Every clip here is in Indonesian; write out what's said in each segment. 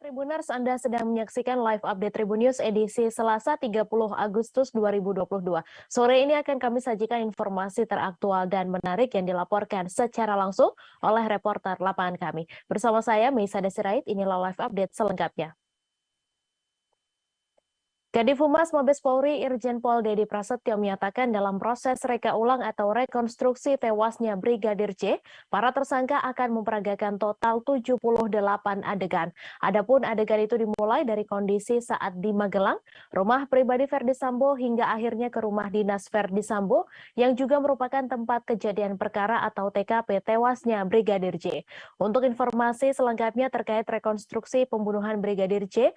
Tribuners, Anda sedang menyaksikan live update Tribun News edisi Selasa 30 Agustus 2022. Sore ini akan kami sajikan informasi teraktual dan menarik yang dilaporkan secara langsung oleh reporter lapangan kami. Bersama saya, Meisa Desirait, inilah live update selengkapnya. Kadif Humas Mabes Polri Irjen Pol Dedi Prasetyo menyatakan dalam proses reka ulang atau rekonstruksi tewasnya Brigadir J, para tersangka akan memperagakan total 78 adegan. Adapun adegan itu dimulai dari kondisi saat di Magelang, rumah pribadi Verdi Sambo hingga akhirnya ke rumah dinas Verdi Sambo yang juga merupakan tempat kejadian perkara atau TKP tewasnya Brigadir J. Untuk informasi selengkapnya terkait rekonstruksi pembunuhan Brigadir J,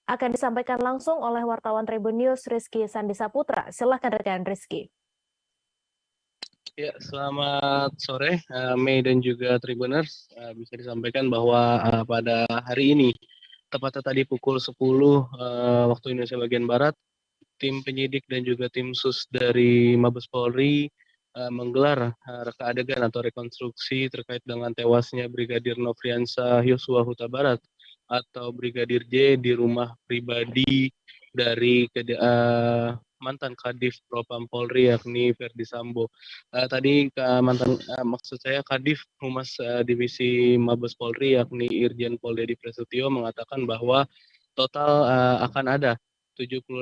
akan disampaikan langsung oleh wartawan Tribun News Rizky Sandisaputra. Silakan rekan Rizky. Ya, selamat sore Mei dan juga Tribuners. Bisa disampaikan bahwa pada hari ini, tepatnya tadi pukul 10 waktu Indonesia bagian Barat, tim penyidik dan juga tim sus dari Mabes Polri menggelar reka adegan atau rekonstruksi terkait dengan tewasnya Brigadir Nofriansah Yosua Huta Barat atau Brigadir J di rumah pribadi dari mantan Kadif Propam Polri yakni Verdi Sambo. Tadi maksud saya Kadif Humas Divisi Mabes Polri yakni Irjen Pol Dedi Prasetyo mengatakan bahwa total akan ada 78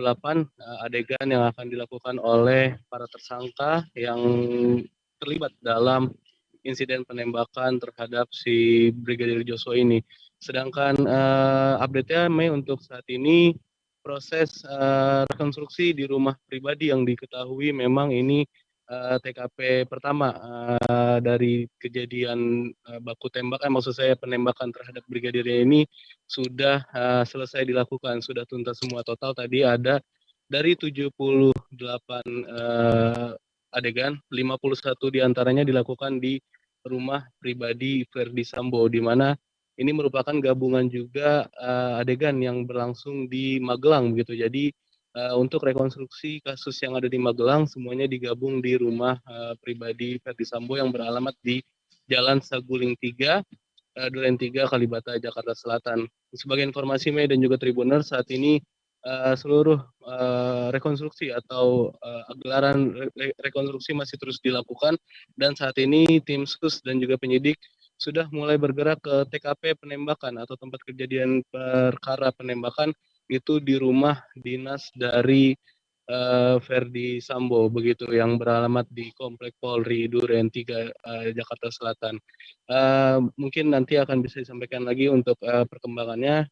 adegan yang akan dilakukan oleh para tersangka yang terlibat dalam insiden penembakan terhadap si Brigadir Joshua ini. Sedangkan update-nya Mei untuk saat ini proses rekonstruksi di rumah pribadi yang diketahui memang ini TKP pertama dari kejadian baku tembak, maksud saya penembakan terhadap brigadir ini sudah selesai dilakukan, sudah tuntas semua. Total tadi ada dari 78 adegan, 51 diantaranya dilakukan di rumah pribadi Verdi Sambo, di mana ini merupakan gabungan juga adegan yang berlangsung di Magelang begitu. Jadi untuk rekonstruksi kasus yang ada di Magelang semuanya digabung di rumah pribadi Verdi Sambo yang beralamat di Jalan Saguling 3, Duren 3, Kalibata, Jakarta Selatan. Sebagai informasi Mei dan juga Tribuner, saat ini seluruh rekonstruksi atau gelaran rekonstruksi masih terus dilakukan dan saat ini tim sus dan juga penyidik sudah mulai bergerak ke TKP penembakan atau tempat kejadian perkara penembakan itu di rumah dinas dari Verdi Sambo begitu yang beralamat di Komplek Polri Duren 3 Jakarta Selatan. Mungkin nanti akan bisa disampaikan lagi untuk perkembangannya.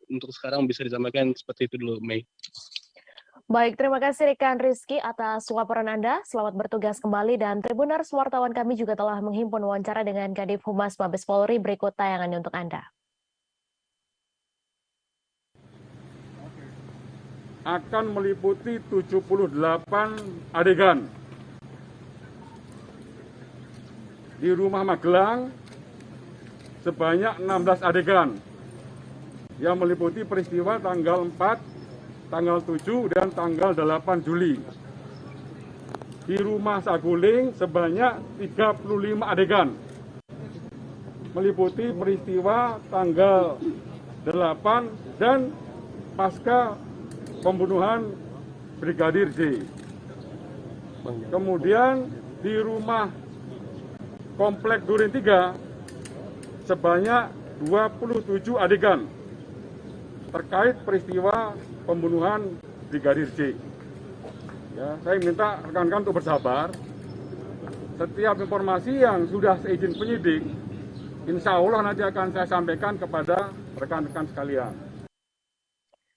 Untuk sekarang bisa disampaikan seperti itu dulu, Mei. Baik, terima kasih rekan Rizky atas laporan Anda. Selamat bertugas kembali dan Tribuners, wartawan kami juga telah menghimpun wawancara dengan Kadif Humas Mabes Polri. Berikut tayangannya untuk Anda. Akan meliputi 78 adegan. Di rumah Magelang sebanyak 16 adegan yang meliputi peristiwa tanggal 4, tanggal 7, dan tanggal 8 Juli. Di rumah Saguling sebanyak 35 adegan meliputi peristiwa tanggal 8 dan pasca pembunuhan Brigadir J. Kemudian di rumah Komplek Duren 3 sebanyak 27 adegan terkait peristiwa pembunuhan Brigadir J. Ya, saya minta rekan-rekan untuk bersabar. Setiap informasi yang sudah seizin penyidik, insya Allah nanti akan saya sampaikan kepada rekan-rekan sekalian.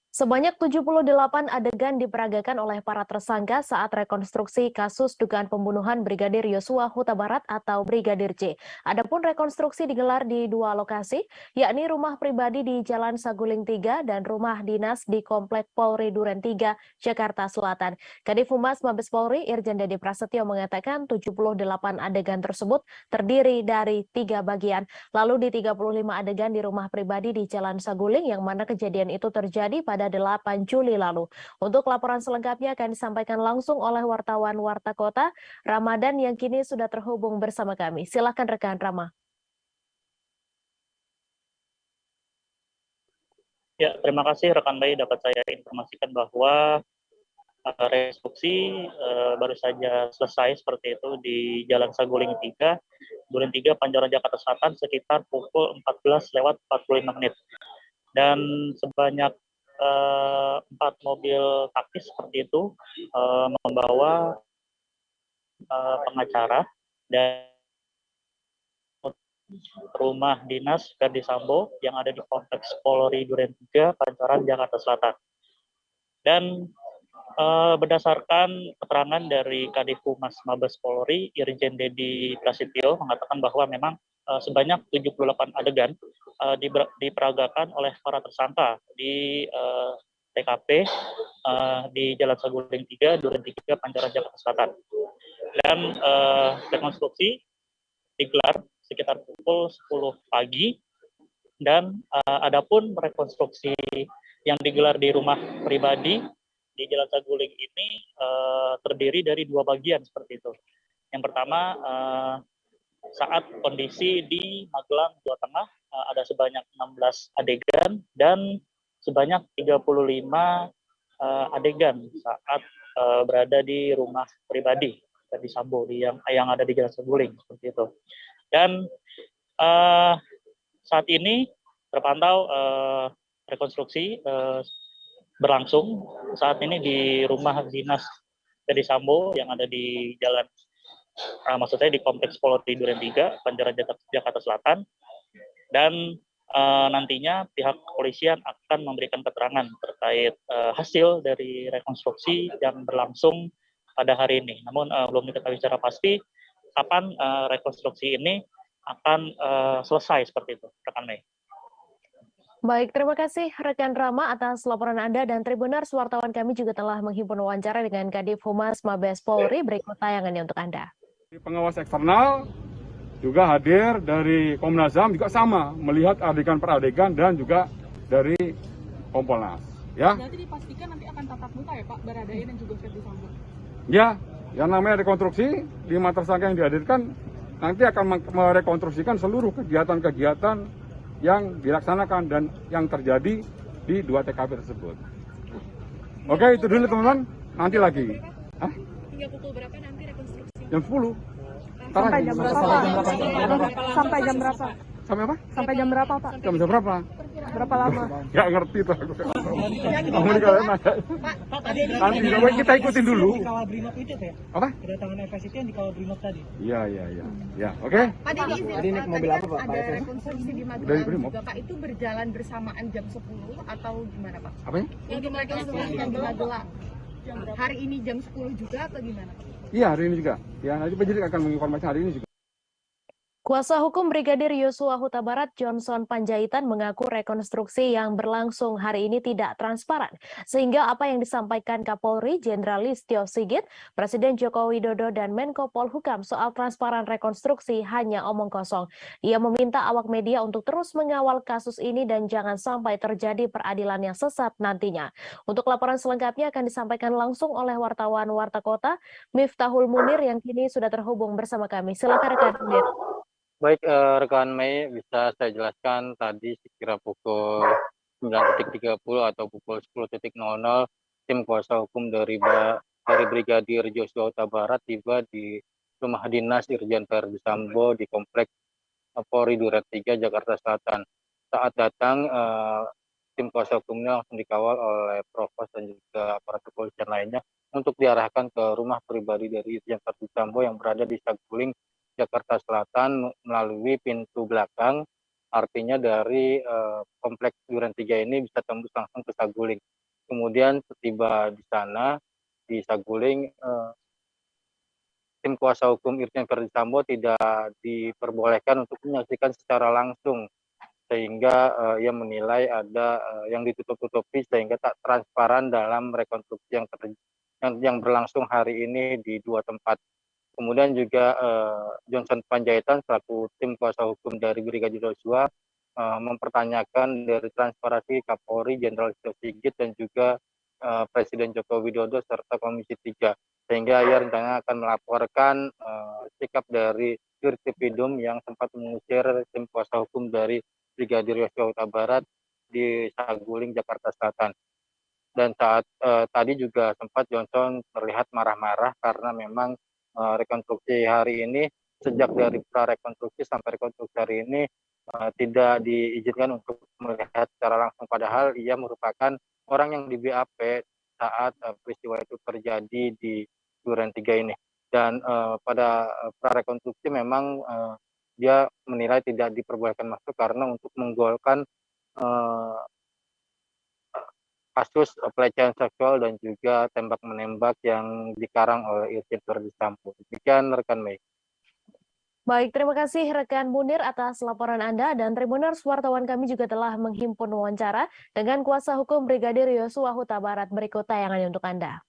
Sebanyak 78 adegan diperagakan oleh para tersangka saat rekonstruksi kasus dugaan pembunuhan Brigadir Yosua Huta Barat atau Brigadir J. Adapun rekonstruksi digelar di dua lokasi, yakni rumah pribadi di Jalan Saguling 3 dan rumah dinas di Komplek Polri Duren 3, Jakarta Selatan. Kadif Humas Mabes Polri Irjen Dedi Prasetyo mengatakan 78 adegan tersebut terdiri dari 3 bagian. Lalu di 35 adegan di rumah pribadi di Jalan Saguling yang mana kejadian itu terjadi pada 8 Juli lalu. Untuk laporan selengkapnya akan disampaikan langsung oleh wartawan Warta Kota, Ramadan yang kini sudah terhubung bersama kami. Silakan rekan Rama. Ya, terima kasih rekan Bay, dapat saya informasikan bahwa rekonstruksi baru saja selesai seperti itu di Jalan Saguling 3, Duren 3, Pancoran, Jakarta Selatan sekitar pukul 14:45 menit. Dan sebanyak 4 mobil taktis seperti itu membawa pengacara dan rumah dinas Verdi Sambo yang ada di Kompleks Polri Duren 3, Pancoran, Jakarta Selatan. Dan berdasarkan keterangan dari Kadif Humas Mabes Polri, Irjen Dedi Prasetyo mengatakan bahwa memang sebanyak 78 adegan diperagakan oleh para tersangka di TKP di Jalan Saguling 3, Duren 3, Pancoran, Jakarta Selatan. Dan rekonstruksi digelar sekitar pukul 10 pagi dan adapun rekonstruksi yang digelar di rumah pribadi di Jalan Saguling ini terdiri dari 2 bagian seperti itu. Yang pertama, saat kondisi di Magelang, Jawa Tengah ada sebanyak 16 adegan dan sebanyak 35 adegan saat berada di rumah pribadi Verdi Sambo yang ada di Jalan Saguling seperti itu. Dan saat ini terpantau rekonstruksi berlangsung saat ini di rumah dinas Verdi Sambo yang ada di jalan, maksudnya di Kompleks Polri Duren 3, Pancoran, Jakarta Selatan. Dan nantinya pihak kepolisian akan memberikan keterangan terkait hasil dari rekonstruksi yang berlangsung pada hari ini. Namun belum diketahui secara pasti kapan rekonstruksi ini akan selesai seperti itu, rekan Mei. Baik, terima kasih rekan Rama atas laporan Anda dan Tribuners, wartawan kami juga telah menghimpun wawancara dengan Kadif Humas Mabes Polri. Berikut tayangannya untuk Anda. Pengawas eksternal juga hadir dari Komnas HAM juga sama, melihat adegan per adegan dan juga dari Kompolnas. Ya. Berarti dipastikan nanti akan tatap muka ya Pak, Baradae dan juga Verdi Sambo? Ya, yang namanya rekonstruksi, 5 tersangka yang dihadirkan nanti akan merekonstruksikan seluruh kegiatan-kegiatan yang dilaksanakan dan yang terjadi di 2 TKP tersebut. Oke, itu dulu teman-teman, nanti lagi. Hah? Hingga pukul berapa nanti rekonstruksi? Jam 10. Sampai jam berapa? Sampai jam berapa? Sampai apa? Sampai jam berapa Pak? Jam berapa? Berapa lama? Gak ngerti tuh aku. Kamu nih kalian nanya. Nanti coba kita ikutin dulu. Dikawal Brimob itu ya? Apa? Kedatangan FS itu yang dikawal Brimob tadi. Iya. Ya, oke. Pak, tadi naik mobil apa Pak? Ada rekonstruksi di Magelang juga Pak, itu berjalan bersamaan jam 10 atau gimana Pak? Apanya? Untuk rekonstruksi yang di Magelang. Hari ini jam 10 juga atau gimana? Iya, hari ini juga. Ya, nanti penyidik akan menginformasi hari ini juga. Kuasa hukum Brigadir Yosua Huta Barat Johnson Panjaitan mengaku rekonstruksi yang berlangsung hari ini tidak transparan, sehingga apa yang disampaikan Kapolri Jenderal Listio Sigit, Presiden Joko Widodo dan Menko Polhukam soal transparan rekonstruksi hanya omong kosong. Ia meminta awak media untuk terus mengawal kasus ini dan jangan sampai terjadi peradilan yang sesat nantinya. Untuk laporan selengkapnya akan disampaikan langsung oleh wartawan Warta Kota, Miftahul Munir yang kini sudah terhubung bersama kami. Silakan rekan Munir. Baik, rekan Mei, bisa saya jelaskan tadi sekira pukul 9.30 atau pukul 10.00 tim kuasa hukum dari Brigadir Yosua Huta Barat tiba di rumah dinas Irjen Verdi Sambo di Kompleks Polri Duren 3, Jakarta Selatan. Saat datang, tim kuasa hukumnya langsung dikawal oleh Provos dan juga aparat kepolisian lainnya untuk diarahkan ke rumah pribadi dari Irjen Verdi Sambo yang berada di Saguling, Jakarta Selatan melalui pintu belakang, artinya dari Kompleks Duren 3 ini bisa tembus langsung ke Saguling. Kemudian setiba di sana, di Saguling, tim kuasa hukum Irjen Verdi Sambo tidak diperbolehkan untuk menyaksikan secara langsung, sehingga ia menilai ada yang ditutup-tutupi sehingga tak transparan dalam rekonstruksi yang berlangsung hari ini di 2 tempat. Kemudian juga Johnson Panjaitan selaku tim kuasa hukum dari Brigadir Yosua mempertanyakan dari transparansi Kapolri Jenderal Listio Sigit dan juga Presiden Joko Widodo serta Komisi 3, sehingga ia rencananya akan melaporkan sikap dari Dirtipidum yang sempat mengusir tim kuasa hukum dari Brigadir Yosua Huta Barat di Saguling, Jakarta Selatan. Dan saat tadi juga sempat Johnson terlihat marah-marah karena memang rekonstruksi hari ini, sejak dari prarekonstruksi sampai rekonstruksi hari ini tidak diizinkan untuk melihat secara langsung, padahal ia merupakan orang yang di BAP saat peristiwa itu terjadi di Duren 3 ini. Dan pada prarekonstruksi memang dia menilai tidak diperbolehkan masuk karena untuk menggolkan kasus pelecehan seksual dan juga tembak menembak yang dikarang oleh Irjen Verdi Sambo. Demikian rekan Mei. Baik, terima kasih rekan Munir atas laporan Anda, dan Tribuners, wartawan kami juga telah menghimpun wawancara dengan kuasa hukum Brigadir Yosua Huta Barat. Berikut tayangannya untuk Anda.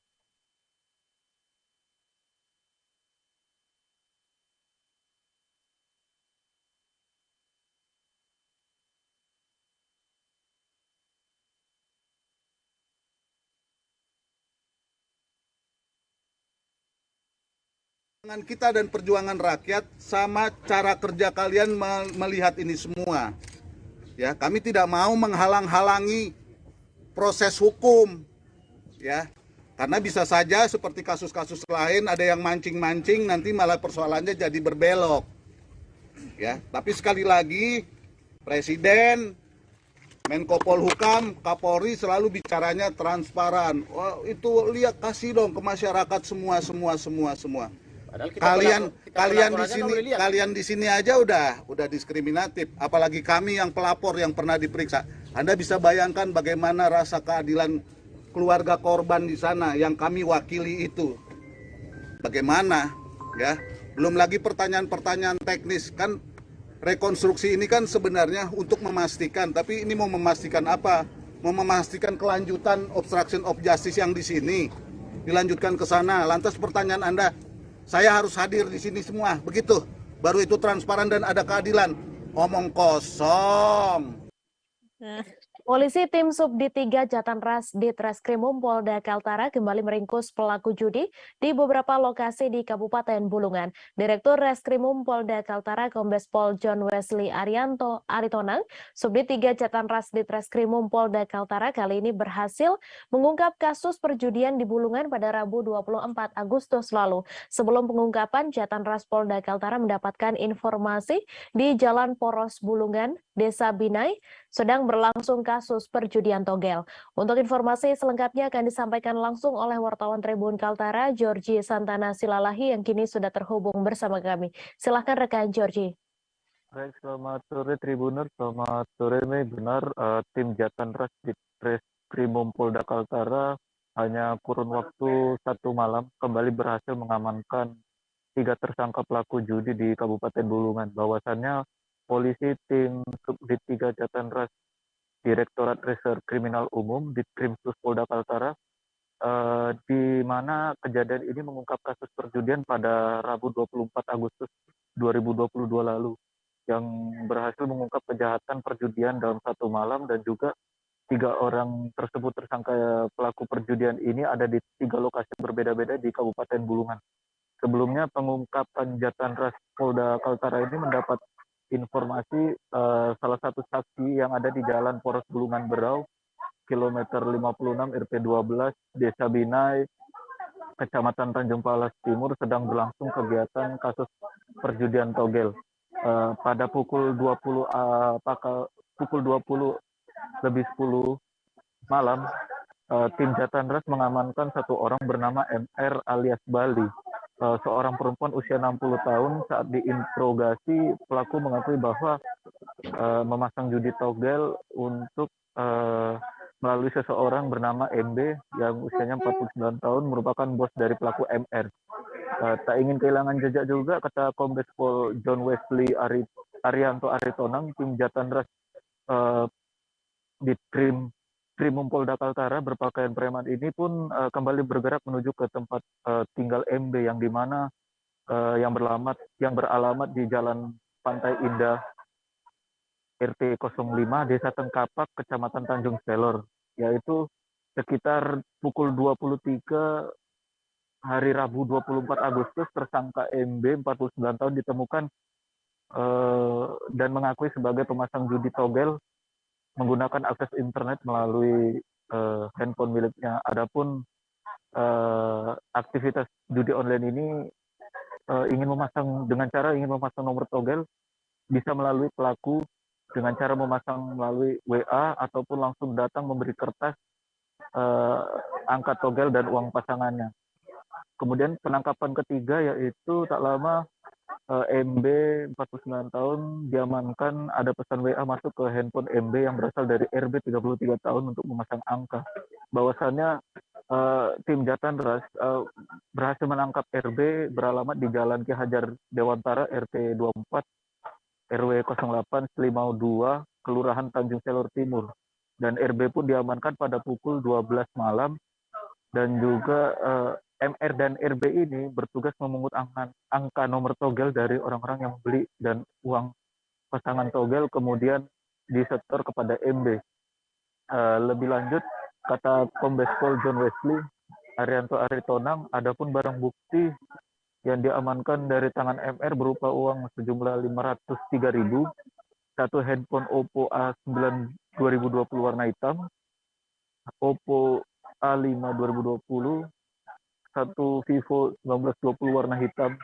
Perjuangan kita dan perjuangan rakyat sama cara kerja kalian melihat ini semua. Ya, kami tidak mau menghalang-halangi proses hukum. Ya. Karena bisa saja seperti kasus-kasus lain ada yang mancing-mancing, nanti malah persoalannya jadi berbelok. Ya, tapi sekali lagi Presiden, Menko Polhukam, Kapolri selalu bicaranya transparan. Wah, itu lihat, kasih dong ke masyarakat semua. Kalian di sini aja udah diskriminatif, apalagi kami yang pelapor yang pernah diperiksa. Anda bisa bayangkan bagaimana rasa keadilan keluarga korban di sana yang kami wakili itu. Bagaimana, ya? Belum lagi pertanyaan-pertanyaan teknis, kan rekonstruksi ini kan sebenarnya untuk memastikan, tapi ini mau memastikan apa? Mau memastikan kelanjutan obstruction of justice yang di sini dilanjutkan ke sana. Lantas pertanyaan Anda, saya harus hadir di sini semua, begitu? Baru itu transparan dan ada keadilan. Omong kosong. Polisi tim Subdit 3 Jatanras Ditreskrimum Polda Kaltara kembali meringkus pelaku judi di beberapa lokasi di Kabupaten Bulungan. Direktur Reskrimum Polda Kaltara Kombes Pol John Wesley Aritonang, Subdit 3 Jatanras Ditreskrimum Polda Kaltara kali ini berhasil mengungkap kasus perjudian di Bulungan pada Rabu 24 Agustus lalu. Sebelum pengungkapan, Jatanras Polda Kaltara mendapatkan informasi di Jalan Poros Bulungan, Desa Binai, sedang berlangsung kasus perjudian togel. Untuk informasi selengkapnya akan disampaikan langsung oleh wartawan Tribun Kaltara, Georgie Santana Silalahi, yang kini sudah terhubung bersama kami. Silahkan rekan Georgie. Baik, selamat sore Tribuner, selamat sore Mei. Benar, tim Jatanras Ditreskrimum Polda Kaltara hanya kurun waktu 1 malam kembali berhasil mengamankan 3 tersangka pelaku judi di Kabupaten Bulungan. Bahwasannya polisi tim Subdit 3 Jatanras Direktorat Reserse Kriminal Umum Ditkrimsus Polda Kaltara, di mana kejadian ini mengungkap kasus perjudian pada Rabu 24 Agustus 2022 lalu, yang berhasil mengungkap kejahatan perjudian dalam 1 malam, dan juga 3 orang tersebut tersangka pelaku perjudian ini ada di 3 lokasi berbeda-beda di Kabupaten Bulungan. Sebelumnya pengungkapan Jatanras Polda Kaltara ini mendapat informasi salah satu saksi yang ada di Jalan Poros Bulungan Berau, kilometer 56 RP 12, Desa Binai, Kecamatan Tanjung Palas Timur, sedang berlangsung kegiatan kasus perjudian togel. Pada pukul 20 lebih 10 malam, tim Jatanras mengamankan 1 orang bernama MR alias Bali, seorang perempuan usia 60 tahun. Saat diinterogasi, pelaku mengakui bahwa memasang judi togel untuk melalui seseorang bernama MB yang usianya 49 tahun, merupakan bos dari pelaku MR. Tak ingin kehilangan jejak juga, kata Kombes Pol John Wesley Aritonang, tim Jatanras di Krimum Polda Kaltara berpakaian preman ini pun kembali bergerak menuju ke tempat tinggal MB yang dimana yang beralamat di Jalan Pantai Indah RT 05 Desa Tengkapak, Kecamatan Tanjung Selor, yaitu sekitar pukul 23 hari Rabu 24 Agustus, tersangka MB 49 tahun ditemukan dan mengakui sebagai pemasang judi togel menggunakan akses internet melalui handphone miliknya. Adapun aktivitas judi online ini ingin memasang nomor togel bisa melalui pelaku dengan cara memasang melalui WA ataupun langsung datang memberi kertas angka togel dan uang pasangannya. Kemudian penangkapan ketiga yaitu tak lama MB 49 tahun diamankan, ada pesan WA masuk ke handphone MB yang berasal dari RB 33 tahun untuk memasang angka. Bahwasannya tim Jatanras berhasil menangkap RB beralamat di Jalan Ki Hajar Dewantara RT 24 RW 08 Selimau 2 Kelurahan Tanjung Selor Timur. Dan RB pun diamankan pada pukul 12 malam, dan juga MR dan RB ini bertugas memungut angka nomor togel dari orang-orang yang beli dan uang pasangan togel kemudian disetor kepada MB. Lebih lanjut, kata Kombes Pol John Wesley Arianto Aritonang, adapun barang bukti yang diamankan dari tangan MR berupa uang sejumlah 503.000, satu handphone Oppo A9 2020 warna hitam, Oppo A5 2020, satu Vivo 1920 warna hitam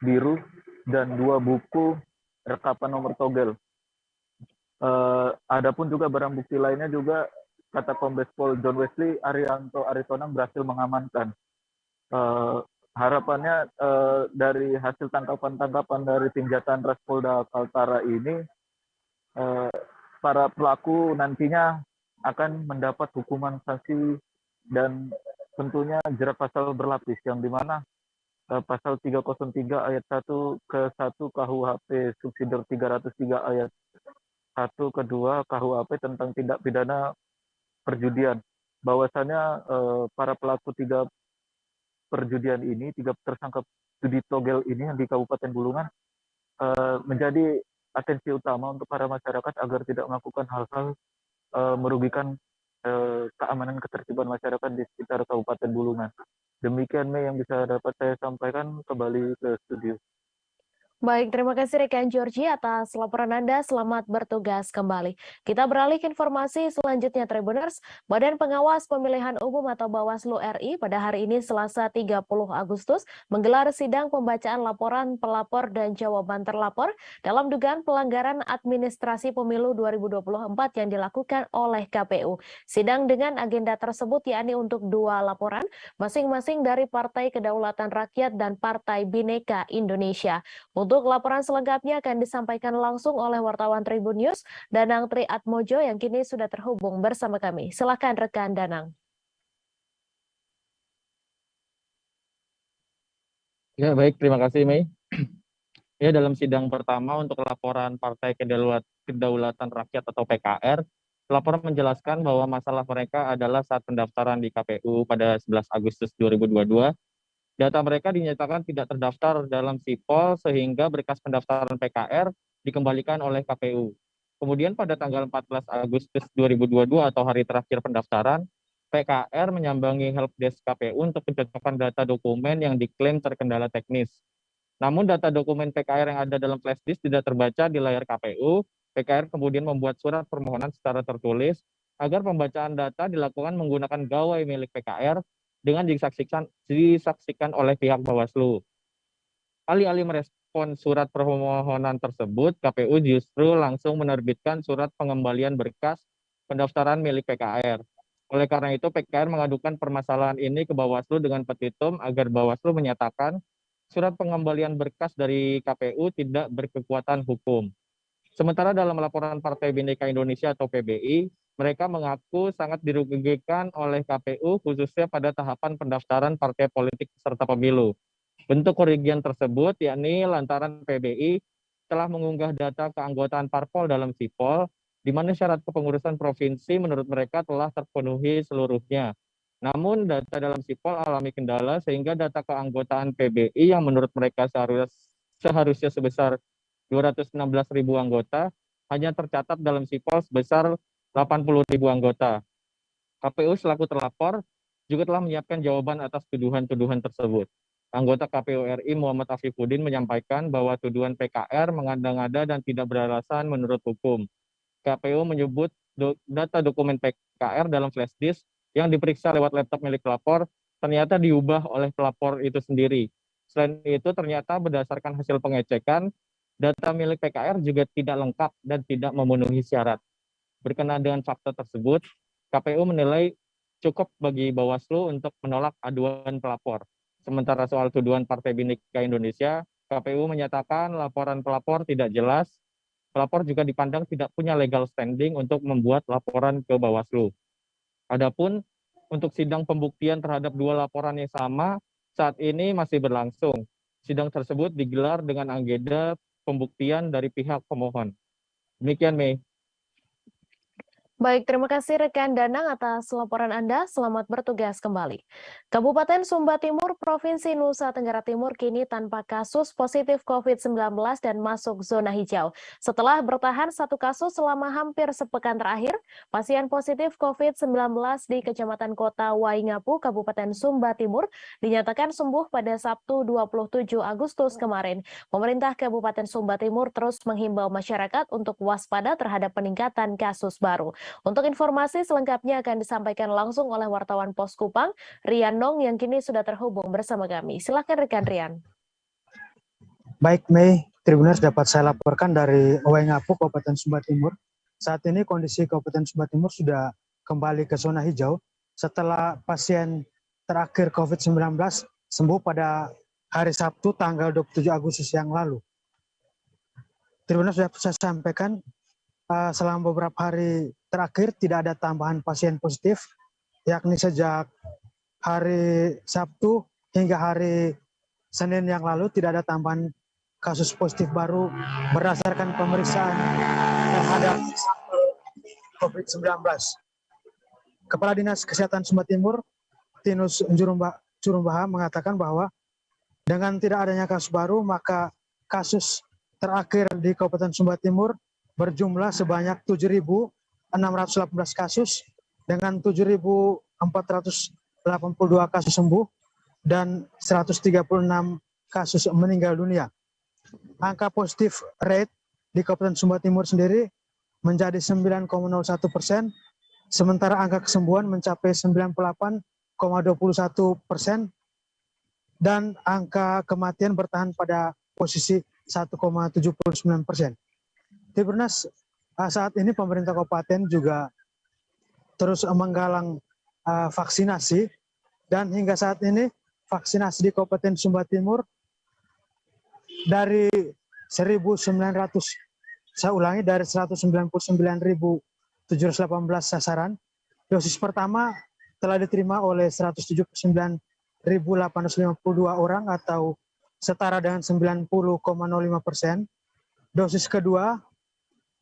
biru, dan 2 buku rekapan nomor togel. Adapun juga barang bukti lainnya juga kata Kombes Pol John Wesley Arianto Aritonang berhasil mengamankan. Harapannya dari hasil tangkapan dari tim Jatanras Polda Kaltara ini, para pelaku nantinya akan mendapat hukuman sanksi dan tentunya jerat pasal berlapis, yang dimana pasal 303 ayat 1 ke 1 KUHP subsidiar 303 ayat 1 ke 2 KUHP tentang tindak pidana perjudian. Bahwasannya para pelaku tiga tersangka judi togel ini yang di Kabupaten Bulungan menjadi atensi utama untuk para masyarakat agar tidak melakukan hal-hal merugikan keamanan ketertiban masyarakat di sekitar Kabupaten Bulungan. Demikian Mei yang bisa dapat saya sampaikan, kembali ke studio. Baik, terima kasih rekan Georgie atas laporan Anda. Selamat bertugas kembali. Kita beralih ke informasi selanjutnya, Tribuners. Badan Pengawas Pemilihan Umum atau Bawaslu RI pada hari ini Selasa 30 Agustus menggelar sidang pembacaan laporan pelapor dan jawaban terlapor dalam dugaan pelanggaran administrasi pemilu 2024 yang dilakukan oleh KPU. Sidang dengan agenda tersebut yakni untuk 2 laporan, masing-masing dari Partai Kedaulatan Rakyat dan Partai Bhinneka Indonesia. Untuk laporan selengkapnya akan disampaikan langsung oleh wartawan Tribun News, Danang Tri Atmojo yang kini sudah terhubung bersama kami. Silakan rekan Danang. Ya, baik, terima kasih Mei. Ya, dalam sidang pertama untuk laporan Partai Kedaulatan Rakyat atau PKR, pelapor menjelaskan bahwa masalah mereka adalah saat pendaftaran di KPU pada 11 Agustus 2022. Data mereka dinyatakan tidak terdaftar dalam sipol sehingga berkas pendaftaran PKR dikembalikan oleh KPU. Kemudian pada tanggal 14 Agustus 2022 atau hari terakhir pendaftaran, PKR menyambangi helpdesk KPU untuk pencocokan data dokumen yang diklaim terkendala teknis. Namun data dokumen PKR yang ada dalam flashdisk tidak terbaca di layar KPU. PKR kemudian membuat surat permohonan secara tertulis agar pembacaan data dilakukan menggunakan gawai milik PKR dengan disaksikan oleh pihak Bawaslu. Alih-alih merespon surat permohonan tersebut, KPU justru langsung menerbitkan surat pengembalian berkas pendaftaran milik PKR. Oleh karena itu, PKR mengadukan permasalahan ini ke Bawaslu dengan petitum agar Bawaslu menyatakan surat pengembalian berkas dari KPU tidak berkekuatan hukum. Sementara dalam laporan Partai Bhinneka Indonesia atau PBI, mereka mengaku sangat dirugikan oleh KPU khususnya pada tahapan pendaftaran partai politik peserta pemilu. Bentuk kerugian tersebut yakni lantaran PBI telah mengunggah data keanggotaan parpol dalam sipol, di mana syarat kepengurusan provinsi menurut mereka telah terpenuhi seluruhnya. Namun data dalam sipol alami kendala sehingga data keanggotaan PBI yang menurut mereka seharusnya sebesar 216.000 anggota hanya tercatat dalam sipol sebesar 80.000 anggota. KPU selaku terlapor juga telah menyiapkan jawaban atas tuduhan-tuduhan tersebut. Anggota KPU RI Muhammad Afifuddin menyampaikan bahwa tuduhan PKR mengada-ngada dan tidak beralasan menurut hukum. KPU menyebut data dokumen PKR dalam flash disk yang diperiksa lewat laptop milik pelapor ternyata diubah oleh pelapor itu sendiri. Selain itu, ternyata berdasarkan hasil pengecekan, data milik PKR juga tidak lengkap dan tidak memenuhi syarat. Berkenaan dengan fakta tersebut, KPU menilai cukup bagi Bawaslu untuk menolak aduan pelapor. Sementara soal tuduhan Partai Bhinneka Indonesia, KPU menyatakan laporan pelapor tidak jelas. Pelapor juga dipandang tidak punya legal standing untuk membuat laporan ke Bawaslu. Adapun untuk sidang pembuktian terhadap dua laporan yang sama saat ini masih berlangsung. Sidang tersebut digelar dengan agenda pembuktian dari pihak pemohon. Demikian, Mei. Baik, terima kasih rekan Danang atas laporan Anda. Selamat bertugas kembali. Kabupaten Sumba Timur, Provinsi Nusa Tenggara Timur kini tanpa kasus positif COVID-19 dan masuk zona hijau. Setelah bertahan satu kasus selama hampir sepekan terakhir, pasien positif COVID-19 di Kecamatan Kota Waingapu, Kabupaten Sumba Timur, dinyatakan sembuh pada Sabtu 27 Agustus kemarin. Pemerintah Kabupaten Sumba Timur terus menghimbau masyarakat untuk waspada terhadap peningkatan kasus baru. Untuk informasi selengkapnya akan disampaikan langsung oleh wartawan Pos Kupang, Rian Nong yang kini sudah terhubung bersama kami. Silakan rekan Rian. Baik, Mei, Tribuners dapat saya laporkan dari Waingapu, Kabupaten Sumba Timur. Saat ini kondisi Kabupaten Sumba Timur sudah kembali ke zona hijau setelah pasien terakhir COVID-19 sembuh pada hari Sabtu tanggal 27 Agustus yang lalu. Tribuners dapat saya sampaikan selama beberapa hari terakhir tidak ada tambahan pasien positif, yakni sejak hari Sabtu hingga hari Senin yang lalu tidak ada tambahan kasus positif baru berdasarkan pemeriksaan terhadap COVID-19. Kepala Dinas Kesehatan Sumba Timur, Tinus Jurumbaha mengatakan bahwa dengan tidak adanya kasus baru, maka kasus terakhir di Kabupaten Sumba Timur berjumlah sebanyak 7.618 kasus dengan 7.482 kasus sembuh dan 136 kasus meninggal dunia. Angka positif rate di Kabupaten Sumba Timur sendiri menjadi 9,01%, sementara angka kesembuhan mencapai 98,21% dan angka kematian bertahan pada posisi 1,79%. Tribuners, saat ini pemerintah kabupaten juga terus menggalang vaksinasi dan hingga saat ini vaksinasi di Kabupaten Sumba Timur dari 199.718 sasaran, dosis pertama telah diterima oleh 179.852 orang atau setara dengan 90,05%. Dosis kedua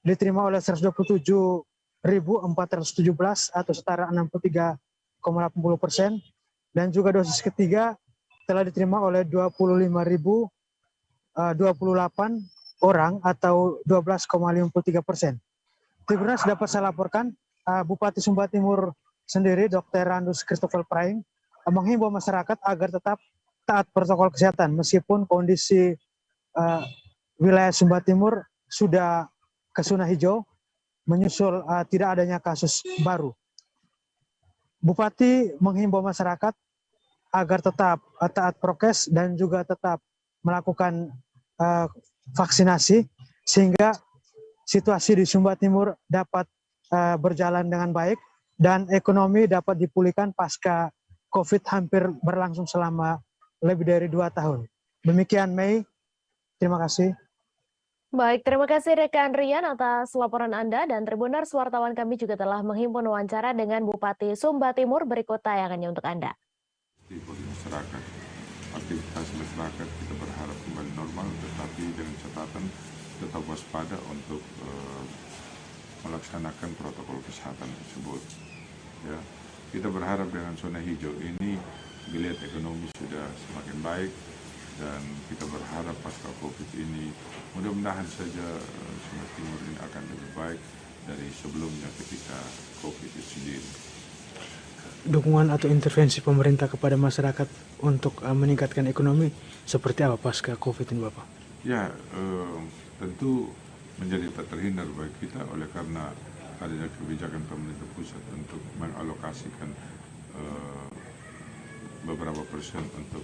diterima oleh 127.417 atau setara 63,80%, dan juga dosis ketiga telah diterima oleh 25.028 orang atau 12,53%. Tribuners dapat saya laporkan, Bupati Sumba Timur sendiri, Dr. Randus Christopher Praing, menghimbau masyarakat agar tetap taat protokol kesehatan meskipun kondisi wilayah Sumba Timur sudah ke zona hijau menyusul tidak adanya kasus baru. Bupati menghimbau masyarakat agar tetap taat prokes dan juga tetap melakukan vaksinasi sehingga situasi di Sumba Timur dapat berjalan dengan baik dan ekonomi dapat dipulihkan pasca COVID hampir berlangsung selama lebih dari 2 tahun. Demikian, Mei. Terima kasih. Baik, terima kasih rekan Rian atas laporan Anda, dan Tribuners, wartawan kami juga telah menghimpun wawancara dengan Bupati Sumba Timur. Berikut tayangannya untuk Anda. Di masyarakat, aktivitas masyarakat kita berharap kembali normal, tetapi dengan catatan tetap waspada untuk melaksanakan protokol kesehatan tersebut. Ya, kita berharap dengan zona hijau ini dilihat ekonomi sudah semakin baik. Dan kita berharap pasca COVID ini, mudah-mudahan saja Sumba Timur ini akan lebih baik dari sebelumnya ketika COVID itu sendiri. Dukungan atau intervensi pemerintah kepada masyarakat untuk meningkatkan ekonomi seperti apa pasca COVID ini, Bapak? Ya, tentu menjadi tak terhindar bagi kita oleh karena adanya kebijakan pemerintah pusat untuk mengalokasikan beberapa persen untuk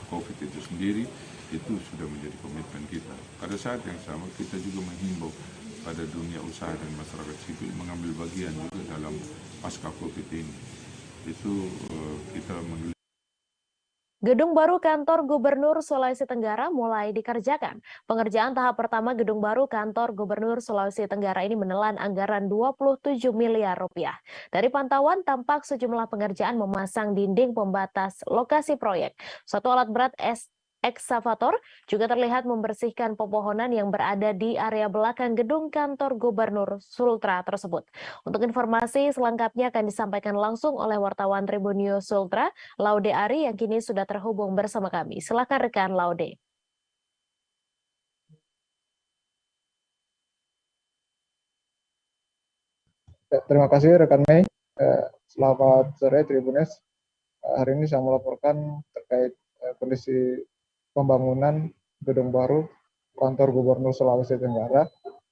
COVID itu sendiri, itu sudah menjadi komitmen kita. Pada saat yang sama kita juga menghimbau pada dunia usaha dan masyarakat sipil mengambil bagian juga dalam pasca COVID ini. Itu kita mengeluarkan. Gedung baru kantor Gubernur Sulawesi Tenggara mulai dikerjakan. Pengerjaan tahap pertama gedung baru kantor Gubernur Sulawesi Tenggara ini menelan anggaran 27 miliar rupiah. Dari pantauan tampak sejumlah pengerjaan memasang dinding pembatas lokasi proyek. Satu alat berat eksavator juga terlihat membersihkan pepohonan yang berada di area belakang gedung kantor Gubernur Sultra tersebut. Untuk informasi selengkapnya akan disampaikan langsung oleh wartawan Tribun News Sultra, Laude Ari yang kini sudah terhubung bersama kami. Silakan rekan Laude. Terima kasih rekan Mei. Selamat sore Tribunes. Hari ini saya melaporkan terkait kondisi pembangunan gedung baru kantor Gubernur Sulawesi Tenggara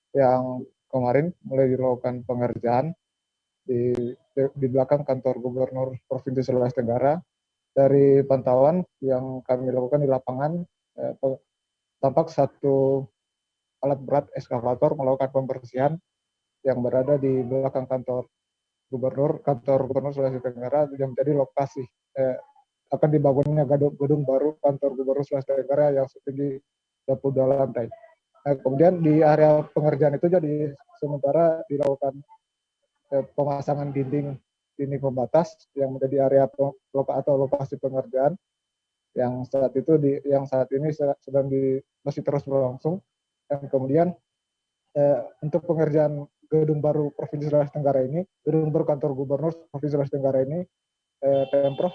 yang kemarin mulai dilakukan pengerjaan di belakang kantor Gubernur Provinsi Sulawesi Tenggara. Dari pantauan yang kami lakukan di lapangan, tampak satu alat berat ekskavator melakukan pembersihan yang berada di belakang kantor Gubernur Sulawesi Tenggara yang menjadi lokasi akan dibangunnya gedung baru kantor Gubernur Sulawesi Tenggara yang setinggi 22 lantai. Kemudian di area pengerjaan itu jadi sementara dilakukan pemasangan dinding pembatas yang menjadi area atau lokasi pengerjaan yang saat ini sedang masih terus berlangsung. Dan kemudian untuk pengerjaan gedung baru Provinsi Sulawesi Tenggara ini, gedung baru kantor Gubernur Provinsi Sulawesi Tenggara ini, Pemprov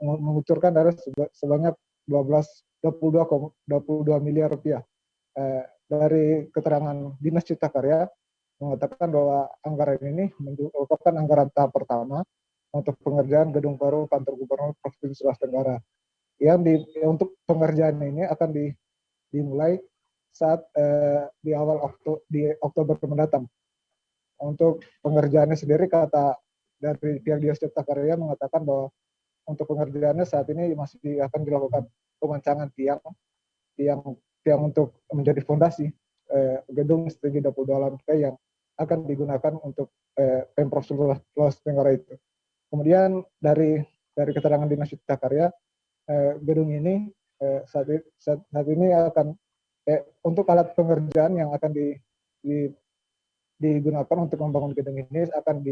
mengucurkan dana sebanyak 22 miliar rupiah. Dari keterangan Dinas Cipta Karya mengatakan bahwa anggaran ini merupakan anggaran tahap pertama untuk pengerjaan gedung baru kantor Gubernur Provinsi Sulawesi Tenggara. Untuk pengerjaan ini akan dimulai saat di Oktober mendatang. Untuk pengerjaannya sendiri, kata dari pihak Dinas Cipta Karya mengatakan bahwa untuk pengerjaannya saat ini masih akan dilakukan pemancangan tiang untuk menjadi fondasi gedung setinggi 22 lantai yang akan digunakan untuk Pemprov Sulawesi Tenggara itu. Kemudian dari keterangan Dinas Cipta Karya, gedung ini saat ini akan untuk alat pengerjaan yang akan digunakan untuk membangun gedung ini akan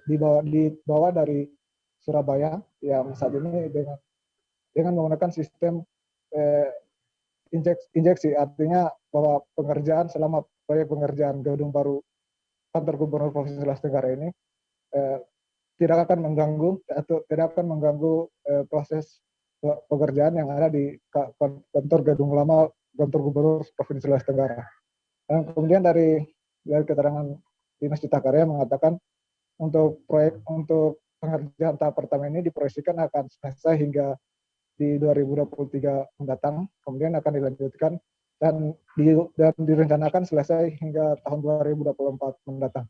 dibawa dari Surabaya yang saat ini dengan menggunakan sistem injeksi, artinya bahwa selama proyek pengerjaan gedung baru kantor Gubernur Provinsi Sulawesi Tenggara ini tidak akan mengganggu proses pekerjaan yang ada di kantor gedung lama kantor Gubernur Provinsi Sulawesi Tenggara. Dan kemudian dari keterangan Dinas Cipta Karya mengatakan untuk pengerjaan tahap pertama ini diproyeksikan akan selesai hingga di 2023 mendatang, kemudian akan dilanjutkan dan direncanakan selesai hingga tahun 2024 mendatang.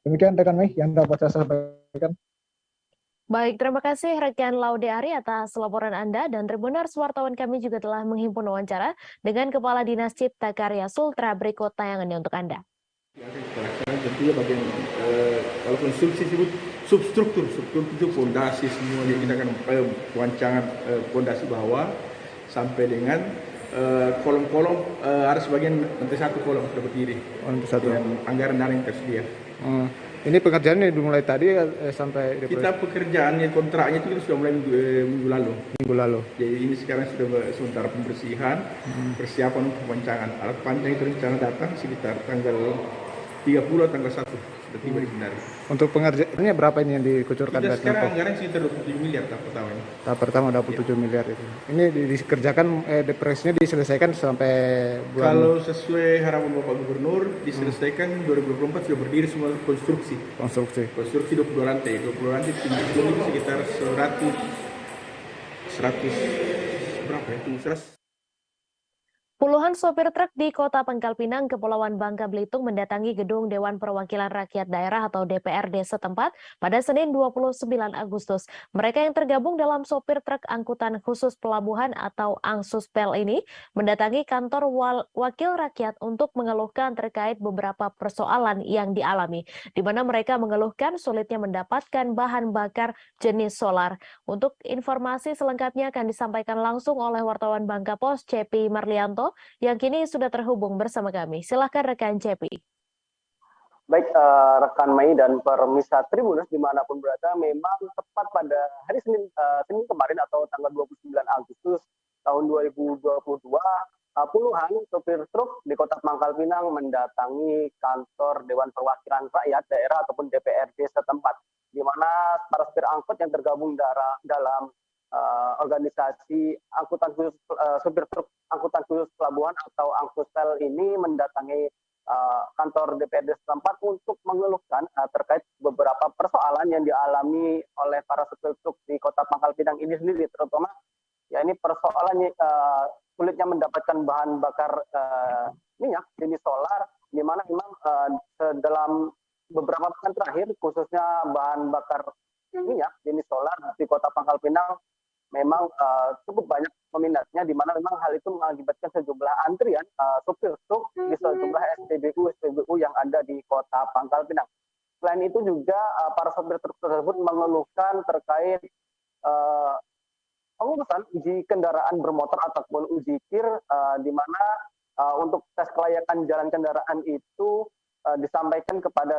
Demikian rekan Mei yang dapat saya sampaikan. Baik, terima kasih rekan Laude Ari atas laporan Anda, dan Tribuners wartawan kami juga telah menghimpun wawancara dengan Kepala Dinas Cipta Karya Sultra. Berikut tayangannya untuk Anda. Tentunya bagian kalau konstruksi disebut substruktur itu fondasi semua, kita akan perancangan fondasi bawah sampai dengan kolom-kolom ada sebagian lantai satu kolom sudah berdiri dengan anggaran dana yang tersedia. Ini pengerjaan ini dimulai tadi sampai kita pekerjaannya kontraknya itu kita sudah mulai minggu lalu. Jadi ini sekarang sudah sementara pembersihan, persiapan untuk pemancangan. Alat pancang itu rencana datang sekitar tanggal 30 tanggal 1 sudah tiba di Kendari. Untuk pengerjaannya berapa ini yang dikucurkan? Kita sekarang anggaran sekitar 27 miliar tahap pertama ini. Tahap pertama 27 miliar itu. Ini dikerjakan proyeknya diselesaikan sampai bulan. Kalau sesuai harapan Bapak Gubernur diselesaikan 2024 sudah berdiri semua konstruksi 22 lantai. 22 lantai tinggi sekitar 100 berapa itu? Puluhan sopir truk di Kota Pangkal Pinang, Kepulauan Bangka Belitung mendatangi gedung Dewan Perwakilan Rakyat Daerah atau DPRD setempat pada Senin 29 Agustus. Mereka yang tergabung dalam sopir truk angkutan khusus pelabuhan atau Angsuspel ini mendatangi kantor Wakil Rakyat untuk mengeluhkan terkait beberapa persoalan yang dialami, di mana mereka mengeluhkan sulitnya mendapatkan bahan bakar jenis solar. Untuk informasi selengkapnya akan disampaikan langsung oleh wartawan Bangka Pos, Cepi Marlianto, yang kini sudah terhubung bersama kami. Silahkan rekan Cepi. Baik, rekan Mei dan pemirsa Tribuners dimanapun berada, memang tepat pada hari Senin kemarin atau tanggal 29 Agustus tahun 2022, puluhan sopir truk di Kota Pangkal Pinang mendatangi kantor Dewan Perwakilan Rakyat Daerah ataupun DPRD setempat, di mana para sopir angkut yang tergabung dalam organisasi angkutan khusus sopir truk angkutan khusus pelabuhan atau Angsuspel ini mendatangi kantor DPRD setempat untuk mengeluhkan terkait beberapa persoalan yang dialami oleh para sopir truk di Kota Pangkal Pinang ini sendiri, terutama ya ini persoalan sulitnya mendapatkan bahan bakar minyak jenis solar, di mana memang dalam beberapa pekan terakhir khususnya bahan bakar minyak jenis solar di Kota Pangkal Pinang memang cukup banyak peminatnya, di mana memang hal itu mengakibatkan sejumlah antrian sopir truk di sejumlah SPBU yang ada di Kota Pangkal Pinang. Selain itu juga para sopir truk tersebut mengeluhkan terkait pengurusan uji kendaraan bermotor ataupun uji kir, di mana untuk tes kelayakan jalan kendaraan itu disampaikan kepada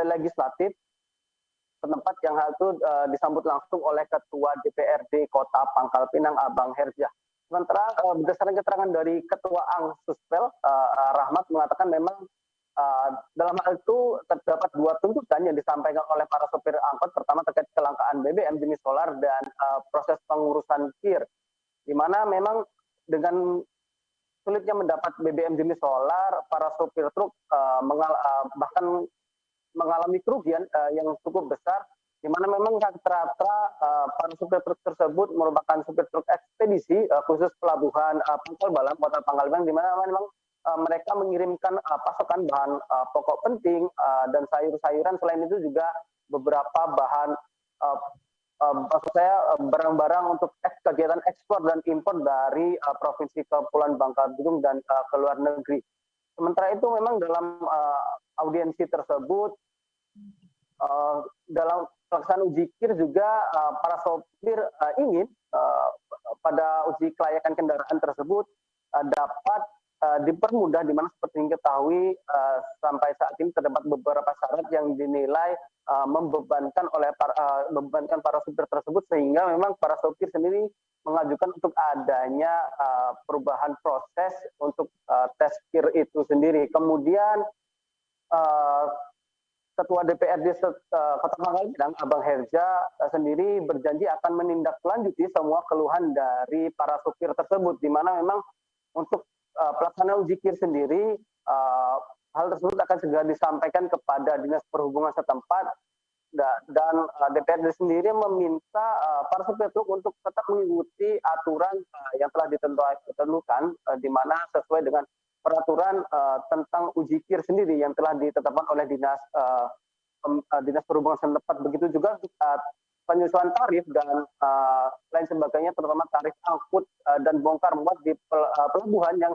legislatif setempat, yang hal itu disambut langsung oleh Ketua DPRD Kota Pangkal Pinang, Abang Herja. Sementara berdasarkan keterangan dari Ketua Angsuspel, Rahmat, mengatakan memang dalam hal itu terdapat dua tuntutan yang disampaikan oleh para sopir angkot. Pertama terkait kelangkaan BBM jenis solar dan proses pengurusan kir, di mana memang dengan sulitnya mendapat BBM jenis solar, para sopir truk bahkan mengalami kerugian yang cukup besar, di mana memang rata-rata para supir truk tersebut merupakan supir truk ekspedisi khusus pelabuhan Pangkal Balam, Kota Pangkal Pinang, di mana memang mereka mengirimkan pasokan bahan pokok penting dan sayur-sayuran. Selain itu juga beberapa bahan maksud saya barang-barang untuk kegiatan ekspor dan impor dari Provinsi Kepulauan Bangka Belitung dan ke luar negeri. Sementara itu memang dalam audiensi tersebut, dalam pelaksanaan uji kir juga para sopir ingin pada uji kelayakan kendaraan tersebut dapat dipermudah, di mana seperti yang diketahui sampai saat ini terdapat beberapa syarat yang dinilai membebankan para sopir tersebut, sehingga memang para sopir sendiri mengajukan untuk adanya perubahan proses untuk tes kir itu sendiri. Kemudian Ketua DPRD Kota Pangkal Pinang, Abang Herja, sendiri berjanji akan menindaklanjuti semua keluhan dari para sopir tersebut, di mana memang untuk pelaksanaan uji kir sendiri, hal tersebut akan segera disampaikan kepada Dinas Perhubungan setempat, dan DPRD sendiri meminta para sopir truk untuk tetap mengikuti aturan yang telah ditentukan, di mana sesuai dengan peraturan tentang uji kir sendiri yang telah ditetapkan oleh Dinas Perhubungan setempat. Begitu juga penyusuan tarif dan lain sebagainya, terutama tarif angkut dan bongkar muat di pelabuhan yang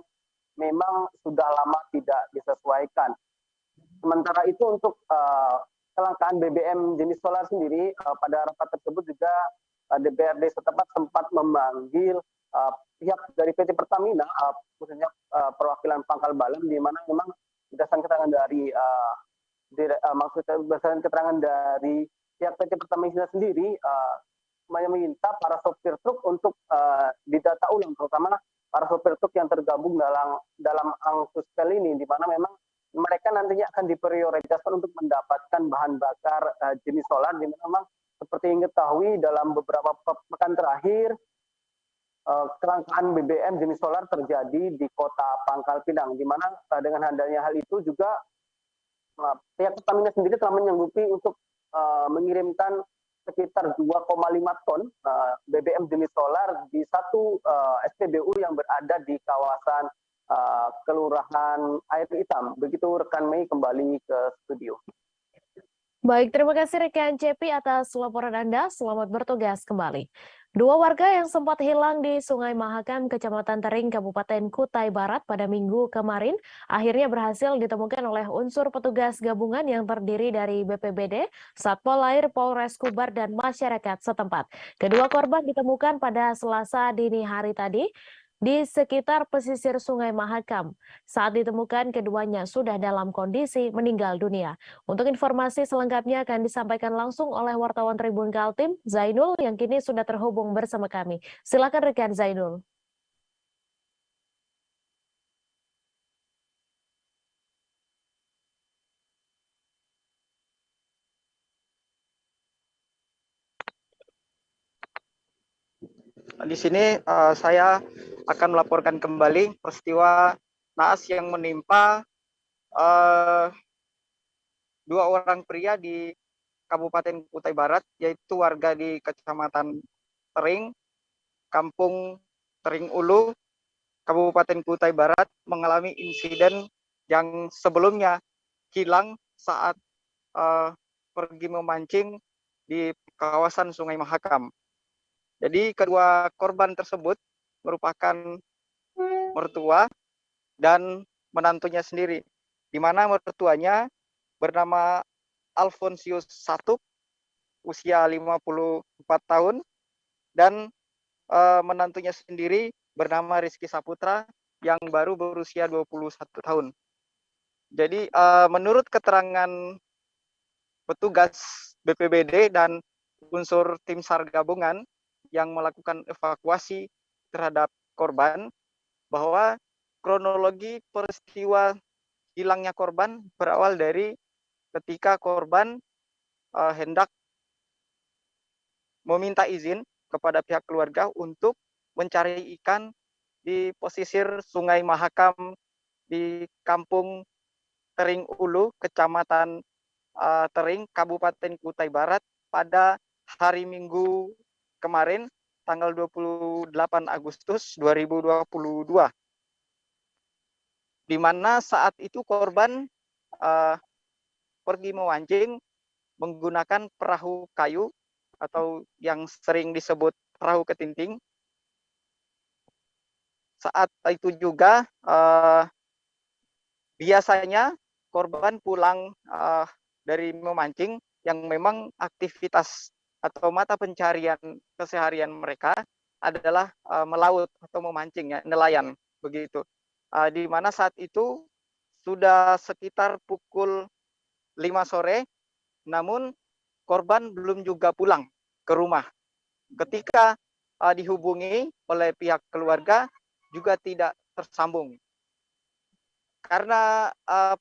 memang sudah lama tidak disesuaikan. Sementara itu untuk kelangkaan BBM jenis solar sendiri, pada rapat tersebut juga DPRD setempat sempat memanggil pihak dari PT Pertamina, khususnya perwakilan Pangkal Balam, di mana memang berdasarkan keterangan dari berdasarkan keterangan dari pihak PT Pertamina sendiri, meminta para sopir truk untuk didata ulang, terutama para sopir truk yang tergabung dalam Angsuspel ini, di mana memang mereka nantinya akan diprioritaskan untuk mendapatkan bahan bakar jenis solar, di mana memang seperti yang diketahui dalam beberapa pekan terakhir kelangkaan BBM jenis solar terjadi di Kota Pangkal Pinang, di mana dengan adanya hal itu juga pihak Pertamina sendiri telah menyanggupi untuk mengirimkan sekitar 2,5 ton BBM jenis solar di satu SPBU yang berada di kawasan Kelurahan Air Hitam. Begitu rekan Mei, kembali ke studio. Baik, terima kasih rekan Cepi atas laporan Anda. Selamat bertugas kembali. Dua warga yang sempat hilang di Sungai Mahakam, Kecamatan Tering, Kabupaten Kutai Barat pada Minggu kemarin, akhirnya berhasil ditemukan oleh unsur petugas gabungan yang terdiri dari BPBD, Satpol Air, Polres Kubar, dan masyarakat setempat. Kedua korban ditemukan pada Selasa dini hari tadi di sekitar pesisir Sungai Mahakam. Saat ditemukan, keduanya sudah dalam kondisi meninggal dunia. Untuk informasi selengkapnya akan disampaikan langsung oleh wartawan Tribun Kaltim, Zainul, yang kini sudah terhubung bersama kami. Silakan rekan Zainul. Di sini saya akan melaporkan kembali peristiwa naas yang menimpa dua orang pria di Kabupaten Kutai Barat, yaitu warga di Kecamatan Tering, Kampung Tering Ulu, Kabupaten Kutai Barat, mengalami insiden yang sebelumnya hilang saat pergi memancing di kawasan Sungai Mahakam. Jadi kedua korban tersebut merupakan mertua dan menantunya sendiri, di mana mertuanya bernama Alfonsius Satup, usia 54 tahun, dan menantunya sendiri bernama Rizky Saputra yang baru berusia 21 tahun. Jadi menurut keterangan petugas BPBD dan unsur tim SAR gabungan yang melakukan evakuasi terhadap korban, bahwa kronologi peristiwa hilangnya korban berawal dari ketika korban hendak meminta izin kepada pihak keluarga untuk mencari ikan di pesisir Sungai Mahakam di Kampung Tering Ulu, Kecamatan Tering, Kabupaten Kutai Barat pada hari Minggu kemarin, tanggal 28 Agustus 2022. Di mana saat itu korban pergi memancing menggunakan perahu kayu atau yang sering disebut perahu ketinting. Saat itu juga biasanya korban pulang dari memancing, yang memang aktivitas atau mata pencarian keseharian mereka adalah melaut atau memancing, ya, nelayan begitu. Di mana saat itu sudah sekitar pukul 5 sore, namun korban belum juga pulang ke rumah. Ketika dihubungi oleh pihak keluarga juga tidak tersambung. Karena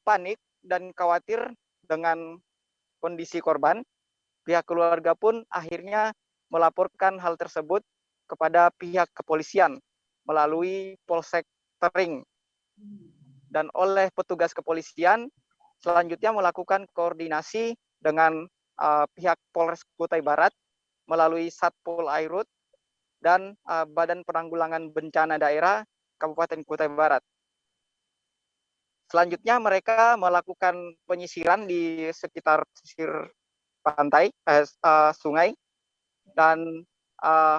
panik dan khawatir dengan kondisi korban, pihak keluarga pun akhirnya melaporkan hal tersebut kepada pihak kepolisian melalui Polsek Tering. Dan oleh petugas kepolisian selanjutnya melakukan koordinasi dengan pihak Polres Kutai Barat melalui Satpol Airut dan Badan Penanggulangan Bencana Daerah Kabupaten Kutai Barat. Selanjutnya mereka melakukan penyisiran di sekitar pesisir pantai, sungai, dan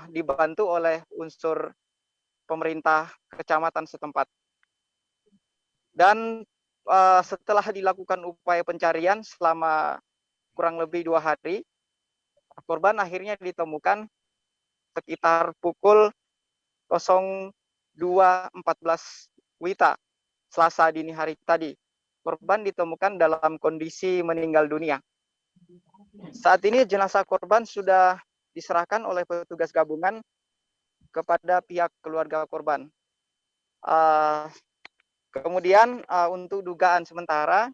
dibantu oleh unsur pemerintah kecamatan setempat. Dan setelah dilakukan upaya pencarian selama kurang lebih 2 hari, korban akhirnya ditemukan sekitar pukul 02.14 WITA, Selasa dini hari tadi. Korban ditemukan dalam kondisi meninggal dunia. Saat ini jenazah korban sudah diserahkan oleh petugas gabungan kepada pihak keluarga korban. Kemudian untuk dugaan sementara,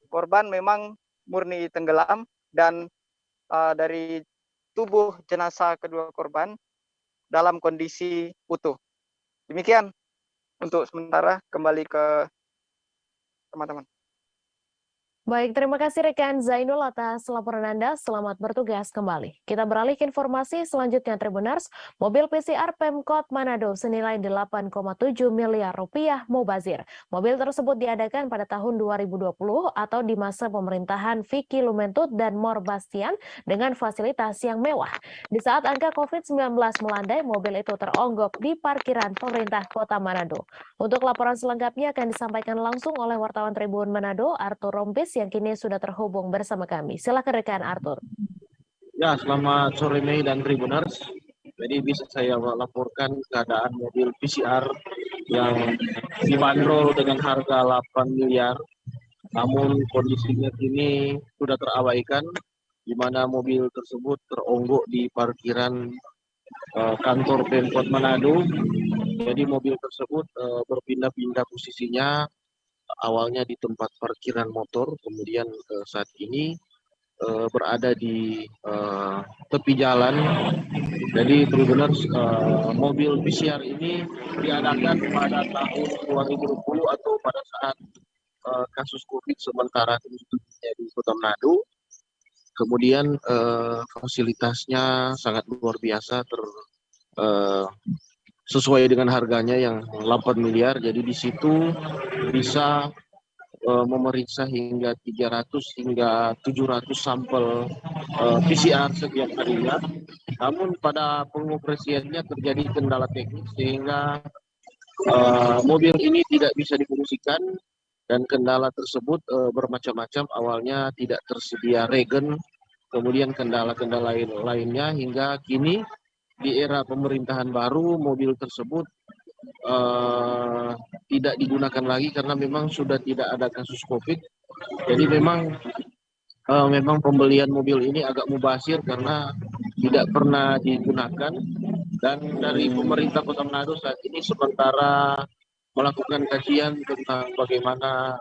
korban memang murni tenggelam dan dari tubuh jenazah kedua korban dalam kondisi utuh. Demikian untuk sementara, kembali ke teman-teman. Baik, terima kasih rekan Zainul atas laporan Anda. Selamat bertugas kembali. Kita beralih ke informasi selanjutnya, Tribuners. Mobil PCR Pemkot Manado senilai 8,7 miliar rupiah mubazir. Mobil tersebut diadakan pada tahun 2020 atau di masa pemerintahan Vicky Lumentut dan Mor Bastian dengan fasilitas yang mewah. Di saat angka COVID-19 melandai, mobil itu teronggok di parkiran pemerintah Kota Manado. Untuk laporan selengkapnya akan disampaikan langsung oleh wartawan Tribun Manado, Arthur Rompis, yang kini sudah terhubung bersama kami. Silakan rekan Arthur. Ya, selamat sore Mei dan Tribuners. Jadi bisa saya laporkan keadaan mobil PCR yang dibanderol dengan harga 8 miliar. Namun kondisinya kini sudah terabaikan, di mana mobil tersebut teronggok di parkiran kantor Pemkot Manado. Jadi mobil tersebut berpindah-pindah posisinya, awalnya di tempat parkiran motor, kemudian saat ini berada di tepi jalan. Jadi Tribuners, mobil PCR ini diadakan pada tahun 2020 atau pada saat kasus COVID sementara di Kota Manado. Kemudian fasilitasnya sangat luar biasa, sesuai dengan harganya yang 8 miliar. Jadi di situ bisa memeriksa hingga 300 hingga 700 sampel PCR setiap harinya. Namun pada pengoperasiannya terjadi kendala teknis sehingga mobil ini tidak bisa difungsikan, dan kendala tersebut bermacam-macam. Awalnya tidak tersedia regen, kemudian kendala-kendala lainnya, hingga kini di era pemerintahan baru mobil tersebut tidak digunakan lagi karena memang sudah tidak ada kasus COVID. Jadi memang pembelian mobil ini agak mubazir karena tidak pernah digunakan. Dan dari pemerintah Kota Manado saat ini sementara melakukan kajian tentang bagaimana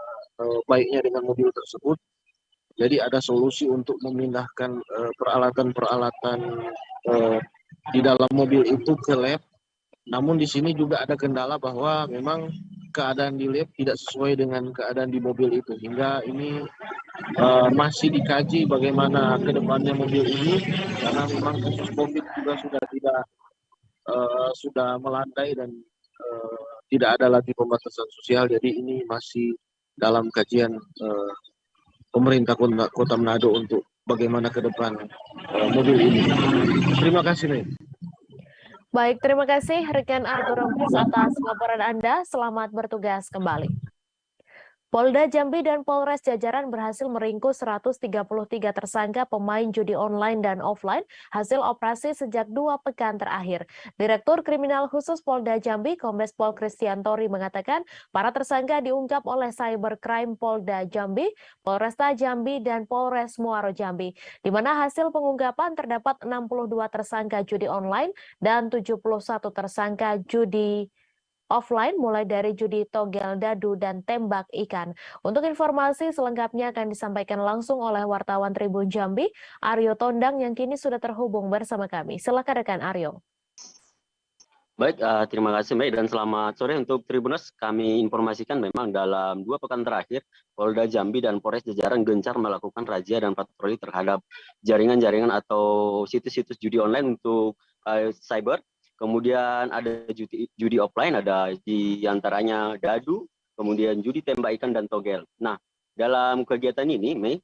baiknya dengan mobil tersebut. Jadi ada solusi untuk memindahkan peralatan-peralatan di dalam mobil itu ke lab. Namun di sini juga ada kendala bahwa memang keadaan di lab tidak sesuai dengan keadaan di mobil itu. Hingga ini masih dikaji bagaimana ke depannya mobil ini, karena memang kasus COVID juga sudah melandai dan tidak ada lagi pembatasan sosial. Jadi ini masih dalam kajian pemerintah Kota Manado untuk bagaimana ke depan mobil ini. Terima kasih, Nih. Baik, terima kasih rekan Arthur Rompis atas laporan Anda. Selamat bertugas kembali. Polda Jambi dan Polres jajaran berhasil meringkus 133 tersangka pemain judi online dan offline hasil operasi sejak 2 pekan terakhir. Direktur Kriminal Khusus Polda Jambi, Kombes Pol Kristiantori, mengatakan para tersangka diungkap oleh Cybercrime Polda Jambi, Polresta Jambi, dan Polres Muaro Jambi, di mana hasil pengungkapan terdapat 62 tersangka judi online dan 71 tersangka judi offline, mulai dari judi togel dadu dan tembak ikan. Untuk informasi selengkapnya akan disampaikan langsung oleh wartawan Tribun Jambi, Aryo Tondang, yang kini sudah terhubung bersama kami. Silakan rekan Aryo. Baik, terima kasih Mbak, dan selamat sore untuk Tribuners. Kami informasikan memang dalam 2 pekan terakhir, Polda Jambi dan Polres jajaran gencar melakukan razia dan patroli terhadap jaringan-jaringan atau situs-situs judi online untuk cyber. Kemudian ada judi offline, ada di antaranya dadu, kemudian judi tembak ikan dan togel. Nah, dalam kegiatan ini, Mei,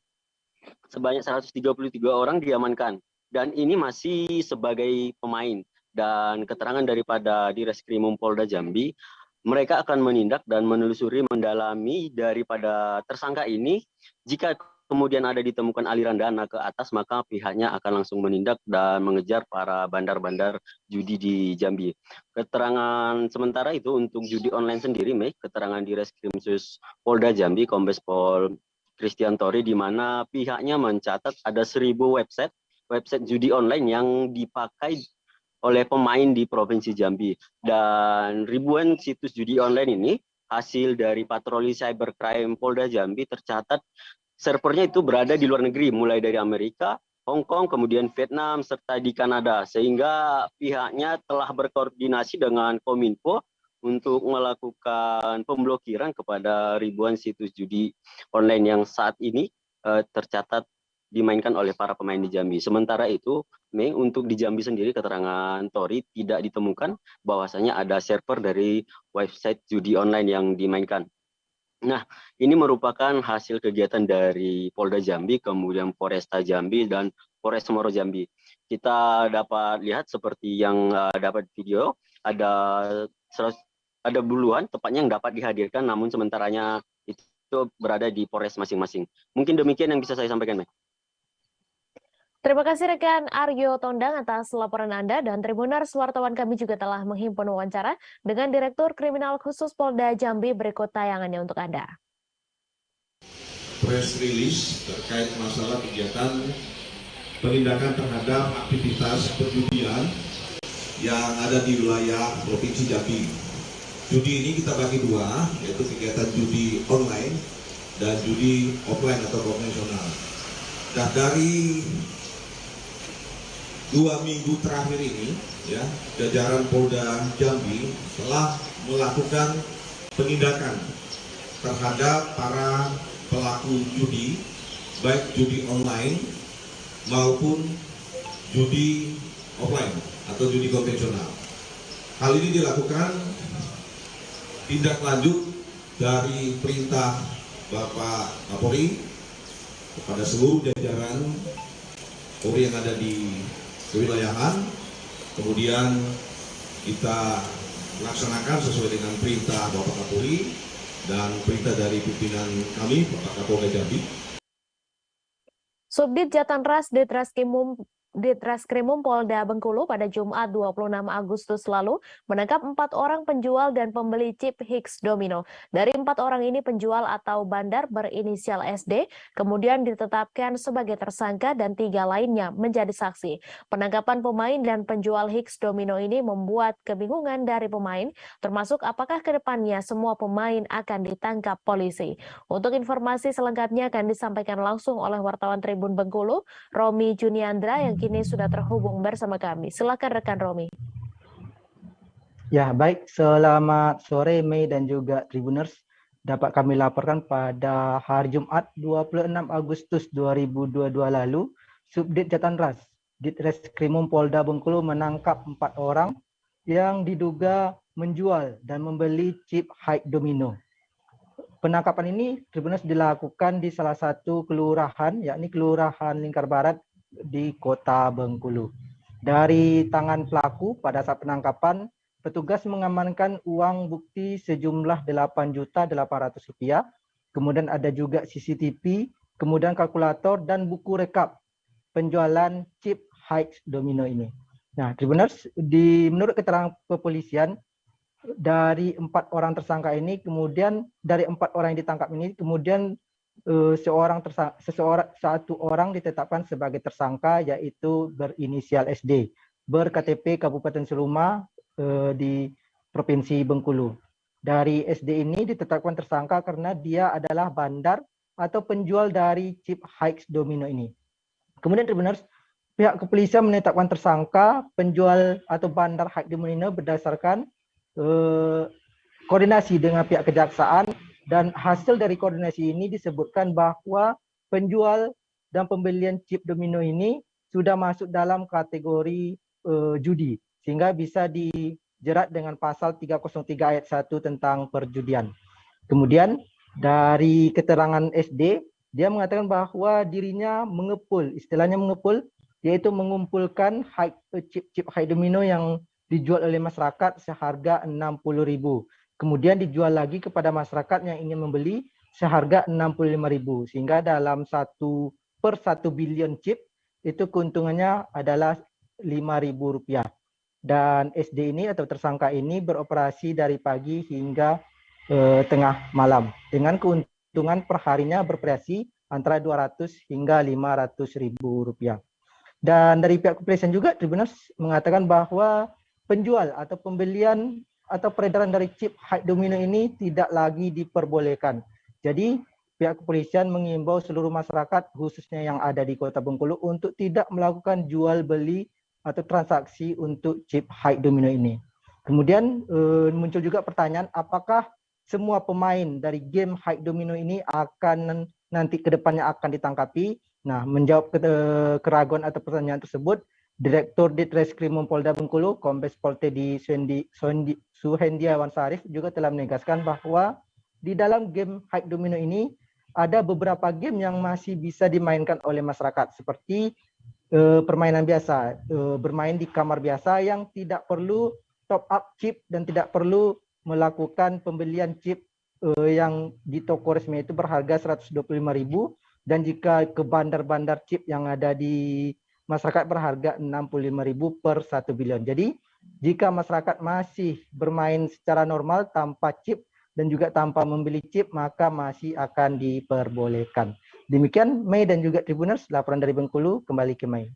sebanyak 133 orang diamankan, dan ini masih sebagai pemain. Dan keterangan daripada Direskrimum Polda Jambi, mereka akan menindak dan menelusuri mendalami daripada tersangka ini. Jika kemudian ada ditemukan aliran dana ke atas, maka pihaknya akan langsung menindak dan mengejar para bandar-bandar judi di Jambi. Keterangan sementara itu untuk judi online sendiri, Mei, keterangan Direskrimsus Polda Jambi, Kombes Pol Kristiantori, di mana pihaknya mencatat ada 1000 website judi online yang dipakai oleh pemain di Provinsi Jambi. Dan ribuan situs judi online ini hasil dari patroli cybercrime Polda Jambi tercatat servernya itu berada di luar negeri, mulai dari Amerika, Hong Kong, kemudian Vietnam, serta di Kanada. Sehingga pihaknya telah berkoordinasi dengan Kominfo untuk melakukan pemblokiran kepada ribuan situs judi online yang saat ini tercatat dimainkan oleh para pemain di Jambi. Sementara itu, Mei, untuk di Jambi sendiri keterangan Tori tidak ditemukan bahwasanya ada server dari website judi online yang dimainkan. Nah, ini merupakan hasil kegiatan dari Polda Jambi, kemudian Polresta Jambi, dan Polres Moro Jambi. Kita dapat lihat seperti yang dapat video, ada puluhan tepatnya yang dapat dihadirkan, namun sementaranya itu berada di Polres masing-masing. Mungkin demikian yang bisa saya sampaikan, Mei. Terima kasih rekan Aryo Tondang atas laporan Anda, dan Tribuners, wartawan kami juga telah menghimpun wawancara dengan Direktur Kriminal Khusus Polda Jambi. Berikut tayangannya untuk Anda. Press release terkait masalah kegiatan penindakan terhadap aktivitas perjudian yang ada di wilayah Provinsi Jambi. Judi ini kita bagi dua, yaitu kegiatan judi online dan judi offline atau konvensional. Dan dari 2 minggu terakhir ini, ya, jajaran Polda Jambi telah melakukan penindakan terhadap para pelaku judi, baik judi online maupun judi offline atau judi konvensional. Hal ini dilakukan tindak lanjut dari perintah Bapak Kapolri kepada seluruh jajaran Polri yang ada di kewilayahan. Kemudian kita laksanakan sesuai dengan perintah Bapak Kapolri dan perintah dari pimpinan kami, Bapak Kapolda Jambi. Subdit Jatanras Ditreskrimum Polda Bengkulu pada Jumat 26 Agustus lalu menangkap 4 orang penjual dan pembeli chip Higgs Domino. Dari 4 orang ini, penjual atau bandar berinisial SD kemudian ditetapkan sebagai tersangka dan 3 lainnya menjadi saksi. Penangkapan pemain dan penjual Higgs Domino ini membuat kebingungan dari pemain, termasuk apakah kedepannya semua pemain akan ditangkap polisi. Untuk informasi selengkapnya akan disampaikan langsung oleh wartawan Tribun Bengkulu, Romi Juniandra, yang kini sudah terhubung bersama kami. Silakan rekan Romi. Ya, baik. Selamat sore Mei dan juga Tribuners. Dapat kami laporkan pada hari Jumat 26 Agustus 2022 lalu, Subdit Jatanras Ditreskrimum Polda Bengkulu menangkap 4 orang yang diduga menjual dan membeli chip Higgs Domino. Penangkapan ini Tribuners dilakukan di salah satu kelurahan, yakni Kelurahan Lingkar Barat di Kota Bengkulu. Dari tangan pelaku pada saat penangkapan, petugas mengamankan uang bukti sejumlah Rp8.800.000, kemudian ada juga CCTV, kemudian kalkulator dan buku rekap penjualan chip Higgs Domino ini. Nah, Tribuners, menurut keterangan kepolisian, dari 4 orang tersangka ini, kemudian dari 4 orang yang ditangkap ini, kemudian satu orang ditetapkan sebagai tersangka, yaitu berinisial SD, ber-KTP Kabupaten Seluma di Provinsi Bengkulu. Dari SD ini ditetapkan tersangka karena dia adalah bandar atau penjual dari chip Higgs Domino ini. Kemudian Tribuners, pihak kepolisian menetapkan tersangka penjual atau bandar Higgs Domino berdasarkan koordinasi dengan pihak kejaksaan. Dan hasil dari koordinasi ini disebutkan bahwa penjual dan pembelian chip domino ini sudah masuk dalam kategori judi, sehingga bisa dijerat dengan pasal 303 ayat 1 tentang perjudian. Kemudian dari keterangan SD, dia mengatakan bahwa dirinya mengepul, istilahnya mengepul, yaitu mengumpulkan chip Higgs Domino yang dijual oleh masyarakat seharga Rp60.000. Kemudian dijual lagi kepada masyarakat yang ingin membeli seharga Rp65.000. Sehingga dalam 1 bilion chip itu keuntungannya adalah Rp5.000. Dan SD ini atau tersangka ini beroperasi dari pagi hingga tengah malam. Dengan keuntungan perharinya bervariasi antara Rp200 hingga Rp500.000. Dan dari pihak kepolisian juga Tribuners mengatakan bahwa penjual atau pembelian atau peredaran dari chip Higgs Domino ini tidak lagi diperbolehkan. Jadi pihak kepolisian mengimbau seluruh masyarakat khususnya yang ada di Kota Bengkulu untuk tidak melakukan jual beli atau transaksi untuk chip Higgs Domino ini. Kemudian muncul juga pertanyaan apakah semua pemain dari game High Domino ini akan nanti kedepannya akan ditangkapi. Nah, menjawab keraguan atau pertanyaan tersebut, Direktur Ditreskrimum Polda Bengkulu, Kombes Pol Teddy Suhendiawan Sarif juga telah menegaskan bahwa di dalam game High Domino ini ada beberapa game yang masih bisa dimainkan oleh masyarakat seperti permainan biasa, bermain di kamar biasa yang tidak perlu top up chip dan tidak perlu melakukan pembelian chip yang di toko resmi itu berharga 125.000 dan jika ke bandar-bandar chip yang ada di masyarakat berharga 65.000 per 1 bilion. Jadi jika masyarakat masih bermain secara normal tanpa chip dan juga tanpa membeli chip maka masih akan diperbolehkan. Demikian Mei dan juga Tribuners, laporan dari Bengkulu, kembali ke Mei.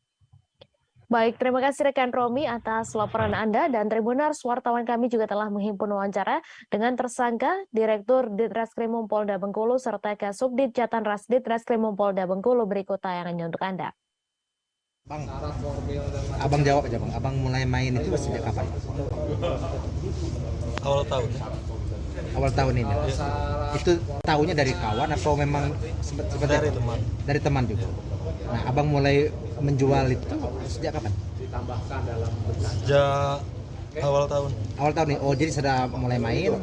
Baik, terima kasih rekan Romi atas laporan Anda dan Tribuners, wartawan kami juga telah menghimpun wawancara dengan tersangka Direktur Ditreskrimum Polda Bengkulu serta Kasubdit Jatan Ras Ditreskrimum Polda Bengkulu. Berikut tayangannya untuk Anda. Bang, abang jawab aja bang, abang mulai main itu sejak kapan? Awal tahun. Awal tahun ini. Itu tahunya dari kawan atau memang dari teman? Dari teman juga. Nah, abang mulai menjual itu sejak kapan? Sejak awal tahun. Awal tahun nih. Oh, jadi sudah mulai main,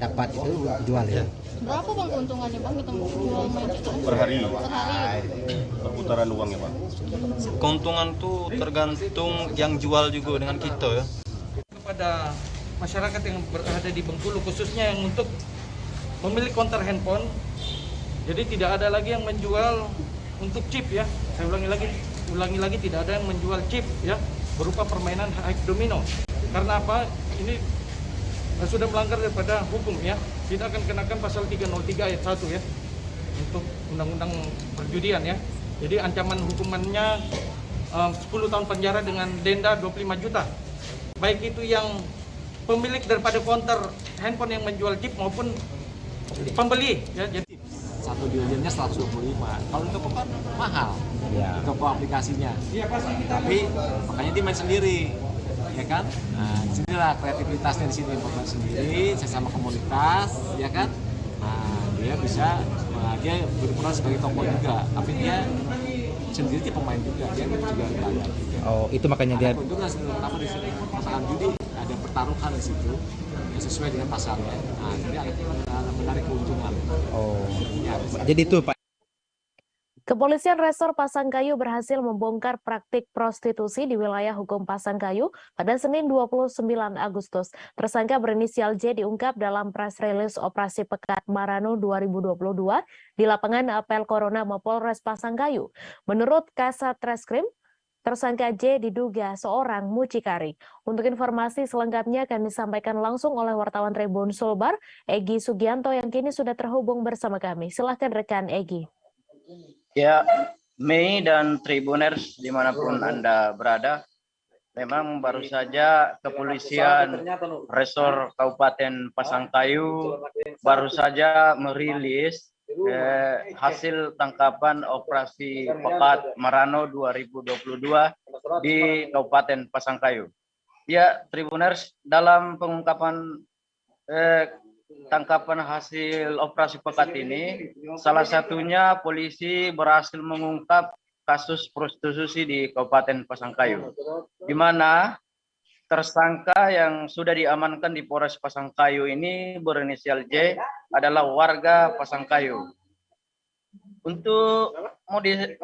dapat itu jual ya? Berapa bang keuntungannya bang kita jual main itu? Per hari. Per hari. Perputaran uangnya bang. Keuntungan tuh tergantung yang jual juga dengan kita ya. Kepada masyarakat yang berada di Bengkulu khususnya yang untuk memilih counter handphone, jadi tidak ada lagi yang menjual untuk chip ya. Saya ulangi lagi tidak ada yang menjual chip ya berupa permainan High Domino. Karena apa? Ini sudah melanggar daripada hukum ya. Kita akan kenakan pasal 303 ayat 1 ya untuk undang-undang perjudian ya. Jadi ancaman hukumannya 10 tahun penjara dengan denda 25 juta. Baik itu yang pemilik daripada counter handphone yang menjual chip maupun pembeli ya. Jadi satu dealernya 125. Kalau toko kan mahal. Ya. Toko aplikasinya. Iya pasti. Tapi makanya dia main sendiri. Ya kan? Nah, disinilah kreativitasnya di sini pemain sendiri, sesama komunitas, ya kan? Nah, dia bisa, dia berperan sebagai tokoh juga, tapi dia sendiri dia pemain juga, dia juga bayar. Oh, itu makanya dia. Ada keuntungan kenapa di sini pasangan judi ada pertaruhan di situ yang sesuai dengan pasarnya. Nah, jadi ada menarik keuntungan. Oh, ya, jadi itu Pak. Kepolisian Resor Pasangkayu berhasil membongkar praktik prostitusi di wilayah hukum Pasangkayu pada Senin 29 Agustus. Tersangka berinisial J diungkap dalam press release Operasi Pekat Marano 2022 di lapangan Apel Corona Mapolres Pasangkayu. Menurut Kasat Reskrim, tersangka J diduga seorang mucikari. Untuk informasi selengkapnya akan disampaikan langsung oleh wartawan Tribun Sulbar, Egy Sugianto yang kini sudah terhubung bersama kami. Silahkan rekan Egy. Ya, Mei dan Tribuners dimanapun Anda berada, memang baru saja kepolisian Resor Kabupaten Pasangkayu baru saja merilis hasil tangkapan Operasi Pekat Marano 2022 di Kabupaten Pasangkayu. Ya, Tribuners, dalam pengungkapan tangkapan hasil operasi pekat ini, salah satunya polisi berhasil mengungkap kasus prostitusi di Kabupaten Pasangkayu, di mana tersangka yang sudah diamankan di Polres Pasangkayu ini berinisial J adalah warga Pasangkayu. Untuk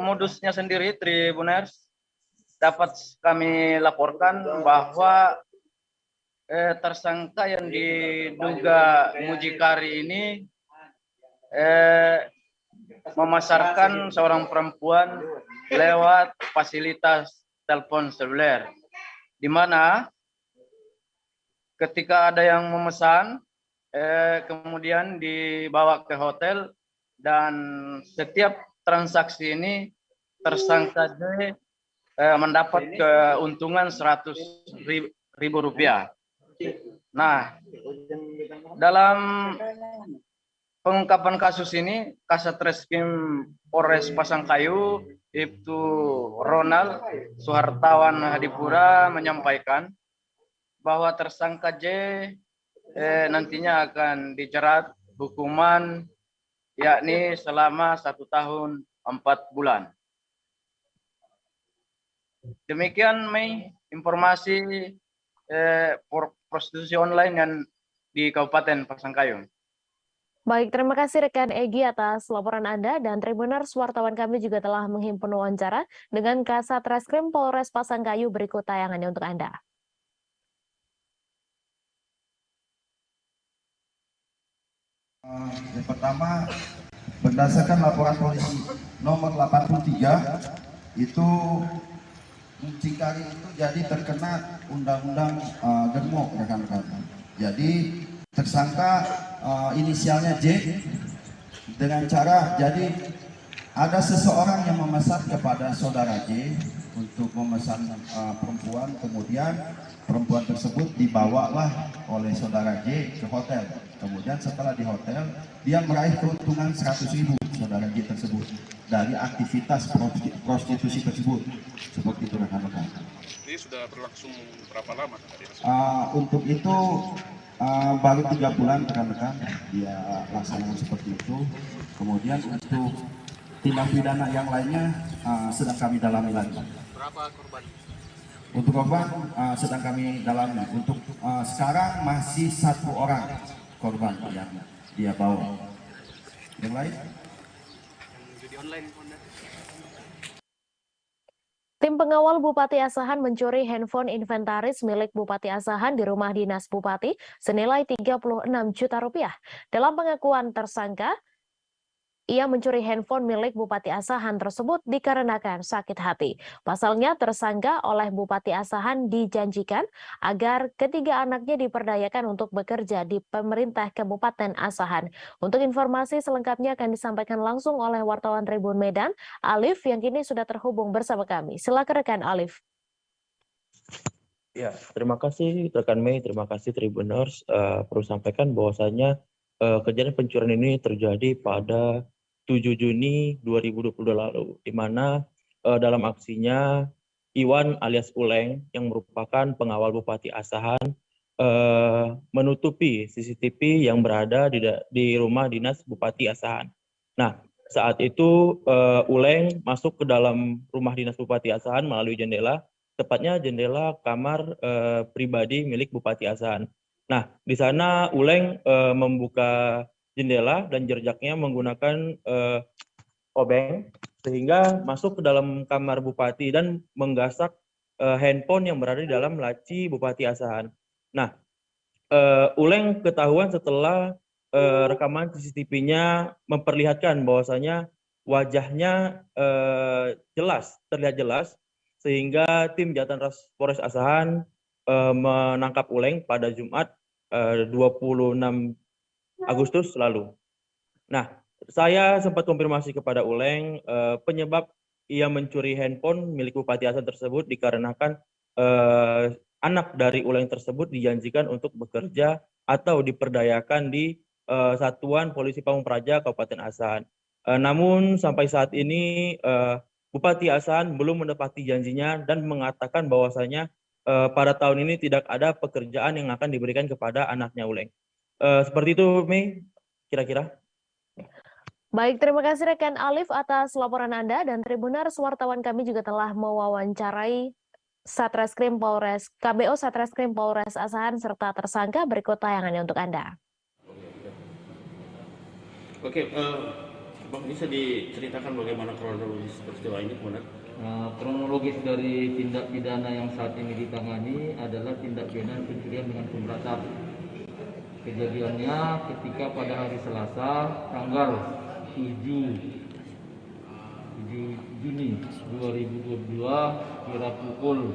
modusnya sendiri, Tribuners, dapat kami laporkan bahwa tersangka yang diduga mucikari ini memasarkan seorang perempuan lewat fasilitas telepon seluler, di mana ketika ada yang memesan, kemudian dibawa ke hotel dan setiap transaksi ini tersangka J mendapat keuntungan Rp100.000. Nah, dalam pengungkapan kasus ini, Kasat Reskrim Polres Pasangkayu, Ibtu Ronald Suhartawan Hadipura menyampaikan bahwa tersangka J nantinya akan dijerat hukuman yakni selama 1 tahun 4 bulan. Demikian Mei informasi prostitusi online yang di Kabupaten Pasangkayu. Baik, terima kasih rekan Egy atas laporan Anda, dan Tribuners wartawan kami juga telah menghimpun wawancara dengan Kasat Reskrim Polres Pasangkayu. Berikut tayangannya untuk Anda. Yang pertama, berdasarkan laporan polisi nomor 83, itu mucikari itu jadi terkena undang-undang gemuk, rekan-rekan. Jadi tersangka inisialnya J dengan cara, jadi ada seseorang yang memesan kepada saudara J untuk memesan perempuan, kemudian perempuan tersebut dibawalah oleh saudara J ke hotel. Kemudian setelah di hotel, dia meraih keuntungan 100.000 saudara J tersebut dari aktivitas prostitusi tersebut. Seperti itu rekan-rekan. Ini sudah berlangsung berapa lama? Untuk itu baru 3 bulan rekan-rekan dia laksanakan seperti itu. Kemudian untuk tindak pidana yang lainnya sedang kami dalami lagi. Berapa korban? Untuk korban sedang kami dalami. Untuk sekarang masih 1 orang korban yang dia bawa. Yang lain? Judi online. Tim pengawal Bupati Asahan mencuri handphone inventaris milik Bupati Asahan di rumah dinas Bupati senilai 36 juta rupiah. Dalam pengakuan tersangka, ia mencuri handphone milik Bupati Asahan tersebut dikarenakan sakit hati. Pasalnya, tersangka oleh Bupati Asahan dijanjikan agar ketiga anaknya diperdayakan untuk bekerja di pemerintah Kabupaten Asahan. Untuk informasi selengkapnya akan disampaikan langsung oleh wartawan Tribun Medan, Alif, yang kini sudah terhubung bersama kami. Silakan rekan Alif. Ya, terima kasih rekan Mei, terima kasih Tribuners. Perlu sampaikan bahwasanya kejadian pencurian ini terjadi pada 7 Juni 2022 lalu, di mana dalam aksinya Iwan alias Uleng yang merupakan pengawal Bupati Asahan menutupi CCTV yang berada di rumah dinas Bupati Asahan. Nah, saat itu Uleng masuk ke dalam rumah dinas Bupati Asahan melalui jendela, tepatnya jendela kamar pribadi milik Bupati Asahan. Nah, di sana Uleng membuka jendela dan jejaknya menggunakan obeng sehingga masuk ke dalam kamar Bupati dan menggasak handphone yang berada di dalam laci Bupati Asahan. Nah, Uleng ketahuan setelah rekaman CCTV-nya memperlihatkan bahwasanya wajahnya terlihat jelas, sehingga tim Jatan Ras Polres Asahan menangkap Uleng pada Jumat 26 Agustus lalu. Nah, saya sempat konfirmasi kepada Uleng penyebab ia mencuri handphone milik Bupati Asahan tersebut dikarenakan anak dari Uleng tersebut dijanjikan untuk bekerja atau diperdayakan di Satuan Polisi Pamung Praja Kabupaten Asahan. Namun sampai saat ini Bupati Asahan belum menepati janjinya dan mengatakan bahwasanya pada tahun ini tidak ada pekerjaan yang akan diberikan kepada anaknya Uleng. Seperti itu, Mei, kira-kira. Baik, terima kasih rekan Alif atas laporan Anda, dan Tribuners wartawan kami juga telah mewawancarai Satreskrim Polres KBO Satreskrim Polres Asahan serta tersangka. Berikut tayangannya untuk Anda. Oke, Bang, bisa diceritakan bagaimana kronologis peristiwa ini, kemudian? Kronologis dari tindak pidana yang saat ini ditangani adalah tindak pidana pencurian dengan pemberatan. Kejadiannya ketika pada hari Selasa tanggal 7 Juni 2022 kira pukul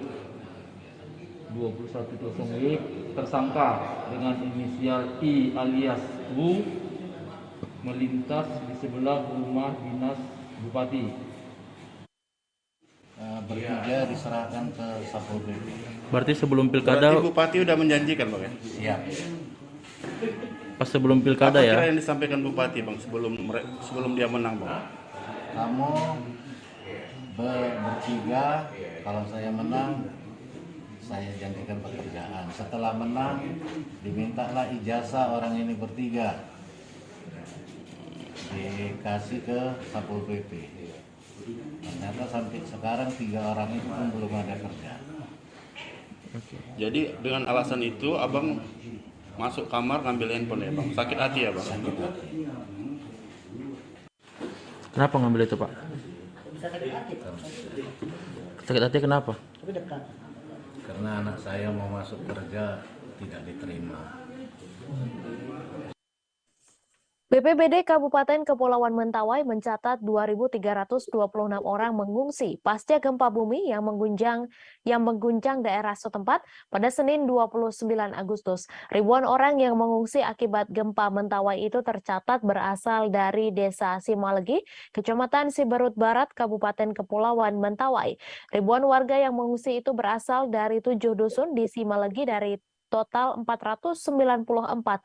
21.00 WIB, tersangka dengan inisial I alias U melintas di sebelah rumah dinas Bupati. Bertiga diserahkan ke Satpol PP. Berarti sebelum pilkada. Berarti Bupati udah menjanjikan, Bang, ya? Iya. Pas sebelum pilkada ya. Apa kira yang disampaikan Bupati, Bang, sebelum dia menang, Bang? Kamu bertiga, kalau saya menang saya janjikan pekerjaan. Setelah menang, dimintalah ijazah orang ini bertiga, dikasih ke Satpol PP. Ternyata sampai sekarang 3 orang itu pun belum ada kerja. Jadi dengan alasan itu abang masuk kamar ngambil handphone ya bang? Sakit hati ya bang? Sakit hati. Kenapa ngambil itu, Pak? Sakit hati kenapa? Karena anak saya mau masuk kerja tidak diterima. BPBD Kabupaten Kepulauan Mentawai mencatat 2.326 orang mengungsi pasca gempa bumi yang mengguncang daerah setempat pada Senin 29 Agustus. Ribuan orang yang mengungsi akibat gempa Mentawai itu tercatat berasal dari Desa Simalegi, Kecamatan Siberut Barat, Kabupaten Kepulauan Mentawai. Ribuan warga yang mengungsi itu berasal dari 7 dusun di Simalegi dari total 494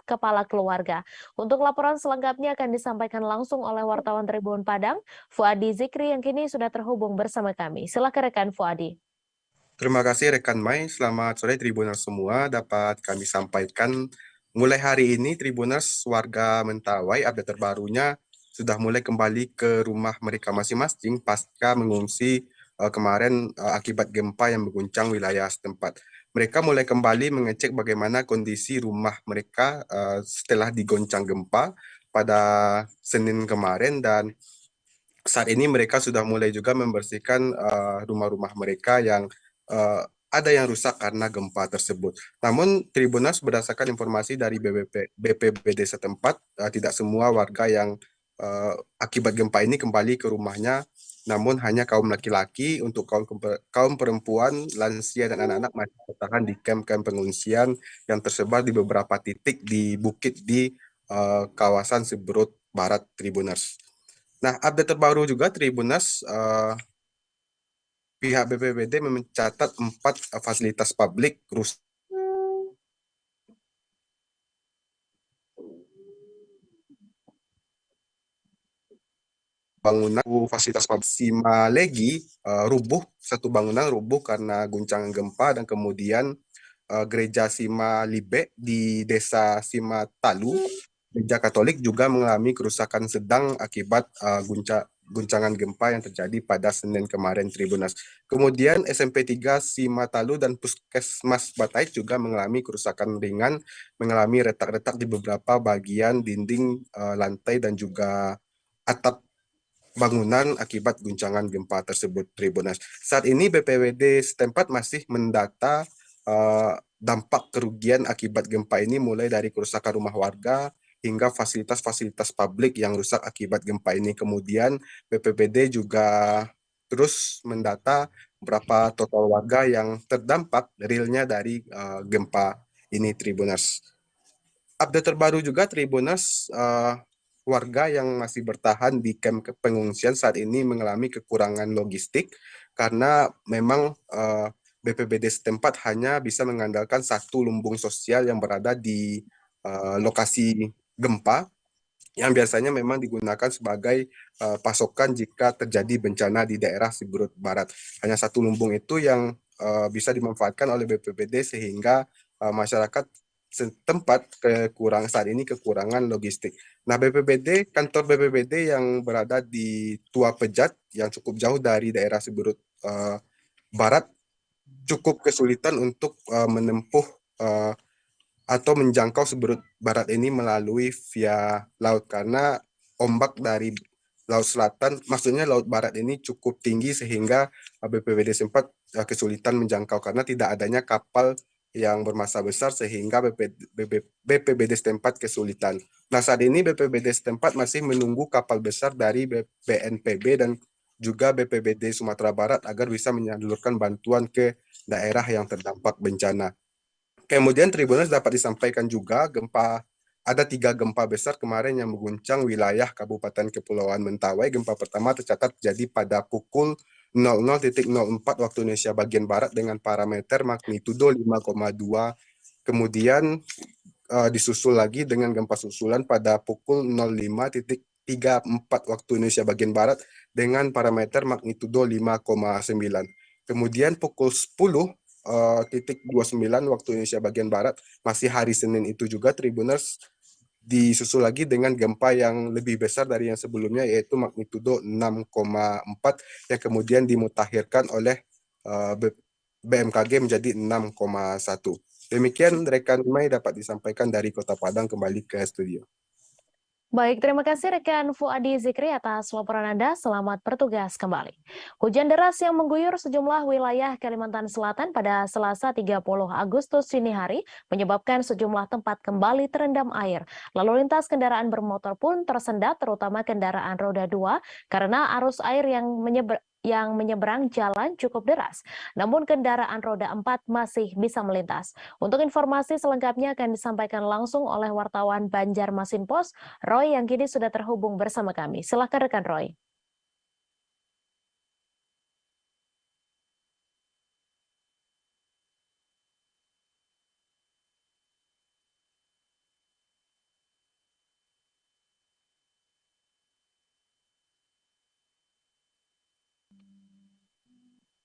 kepala keluarga. Untuk laporan selengkapnya akan disampaikan langsung oleh wartawan Tribun Padang, Fuadi Zikri yang kini sudah terhubung bersama kami. Silakan rekan Fuadi. Terima kasih rekan Mai, selamat sore Tribuners semua. Dapat kami sampaikan mulai hari ini Tribuners warga Mentawai update terbarunya sudah mulai kembali ke rumah mereka masing-masing pasca mengungsi kemarin akibat gempa yang mengguncang wilayah setempat. Mereka mulai kembali mengecek bagaimana kondisi rumah mereka setelah digoncang gempa pada Senin kemarin, dan saat ini mereka sudah mulai juga membersihkan rumah-rumah mereka yang ada yang rusak karena gempa tersebut. Namun Tribuners berdasarkan informasi dari BPBD setempat, tidak semua warga yang akibat gempa ini kembali ke rumahnya, namun hanya kaum laki-laki. Untuk kaum perempuan, lansia, dan anak-anak masih bertahan di kamp-kamp pengungsian yang tersebar di beberapa titik di bukit di kawasan Siberut Barat Tribuners. Nah, update terbaru juga Tribuners, pihak BPBD mencatat 4 fasilitas publik rusak. Bangunan fasilitas publik Simalegi rubuh, satu bangunan rubuh karena guncangan gempa, dan kemudian gereja Simalibe di desa Simatalu, gereja Katolik juga mengalami kerusakan sedang akibat guncangan gempa yang terjadi pada Senin kemarin Tribuners. Kemudian SMP 3 Simatalu dan Puskesmas Bataik juga mengalami kerusakan ringan, mengalami retak-retak di beberapa bagian dinding, lantai, dan juga atap bangunan akibat guncangan gempa tersebut Tribuners. Saat ini BPBD setempat masih mendata dampak kerugian akibat gempa ini, mulai dari kerusakan rumah warga hingga fasilitas-fasilitas publik yang rusak akibat gempa ini. Kemudian BPBD juga terus mendata berapa total warga yang terdampak realnya dari gempa ini Tribuners. Update terbaru juga Tribuners, warga yang masih bertahan di kamp pengungsian saat ini mengalami kekurangan logistik karena memang BPBD setempat hanya bisa mengandalkan satu lumbung sosial yang berada di lokasi gempa, yang biasanya memang digunakan sebagai pasokan jika terjadi bencana di daerah Siberut Barat. Hanya satu lumbung itu yang bisa dimanfaatkan oleh BPBD sehingga masyarakat setempat saat ini kekurangan logistik. Nah, kantor BPBD yang berada di Tua Pejat yang cukup jauh dari daerah Siberut Barat cukup kesulitan untuk menempuh atau menjangkau Siberut Barat ini melalui via laut karena ombak dari Laut Selatan, maksudnya Laut Barat ini cukup tinggi sehingga BPBD sempat kesulitan menjangkau karena tidak adanya kapal yang bermassa besar sehingga BPBD setempat kesulitan. Nah, saat ini BPBD setempat masih menunggu kapal besar dari BNPB dan juga BPBD Sumatera Barat agar bisa menyalurkan bantuan ke daerah yang terdampak bencana. Kemudian Tribuners dapat disampaikan juga ada 3 gempa besar kemarin yang mengguncang wilayah Kabupaten Kepulauan Mentawai. Gempa pertama tercatat terjadi pada pukul 00.04 waktu Indonesia bagian Barat dengan parameter magnitudo 5,2. Kemudian disusul lagi dengan gempa susulan pada pukul 05.34 waktu Indonesia bagian Barat dengan parameter magnitudo 5,9. Kemudian pukul 10 waktu Indonesia bagian Barat, masih hari Senin itu juga Tribuners, disusul lagi dengan gempa yang lebih besar dari yang sebelumnya, yaitu magnitudo 6,4 yang kemudian dimutakhirkan oleh BMKG menjadi 6,1. Demikian rekan Mai dapat disampaikan dari Kota Padang, kembali ke studio. Baik, terima kasih rekan Fuadi Zikri atas laporan Anda. Selamat bertugas kembali. Hujan deras yang mengguyur sejumlah wilayah Kalimantan Selatan pada Selasa 30 Agustus dini hari menyebabkan sejumlah tempat kembali terendam air. Lalu lintas kendaraan bermotor pun tersendat, terutama kendaraan roda 2 karena arus air yang menyeberang jalan cukup deras. Namun kendaraan roda 4 masih bisa melintas. Untuk informasi selengkapnya akan disampaikan langsung oleh wartawan Banjarmasin Pos, Roy, yang kini sudah terhubung bersama kami. Silakan rekan Roy.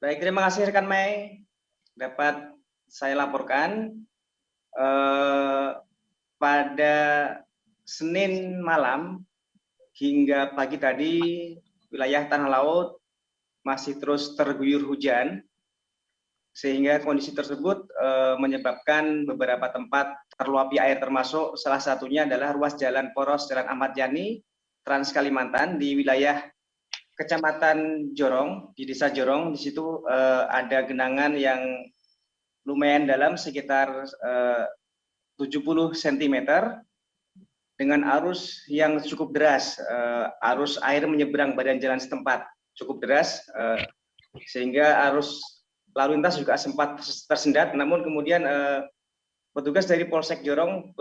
Baik, terima kasih rekan Mei. Dapat saya laporkan pada Senin malam hingga pagi tadi wilayah Tanah Laut masih terus terguyur hujan, sehingga kondisi tersebut menyebabkan beberapa tempat terluapi air, termasuk salah satunya adalah ruas jalan poros Jalan Ahmad Yani Trans Kalimantan di wilayah Kecamatan Jorong, di Desa Jorong. Di situ ada genangan yang lumayan dalam, sekitar 70 cm dengan arus yang cukup deras. Arus air menyeberang badan jalan setempat cukup deras, sehingga arus lalu lintas juga sempat tersendat. Namun kemudian petugas dari Polsek Jorong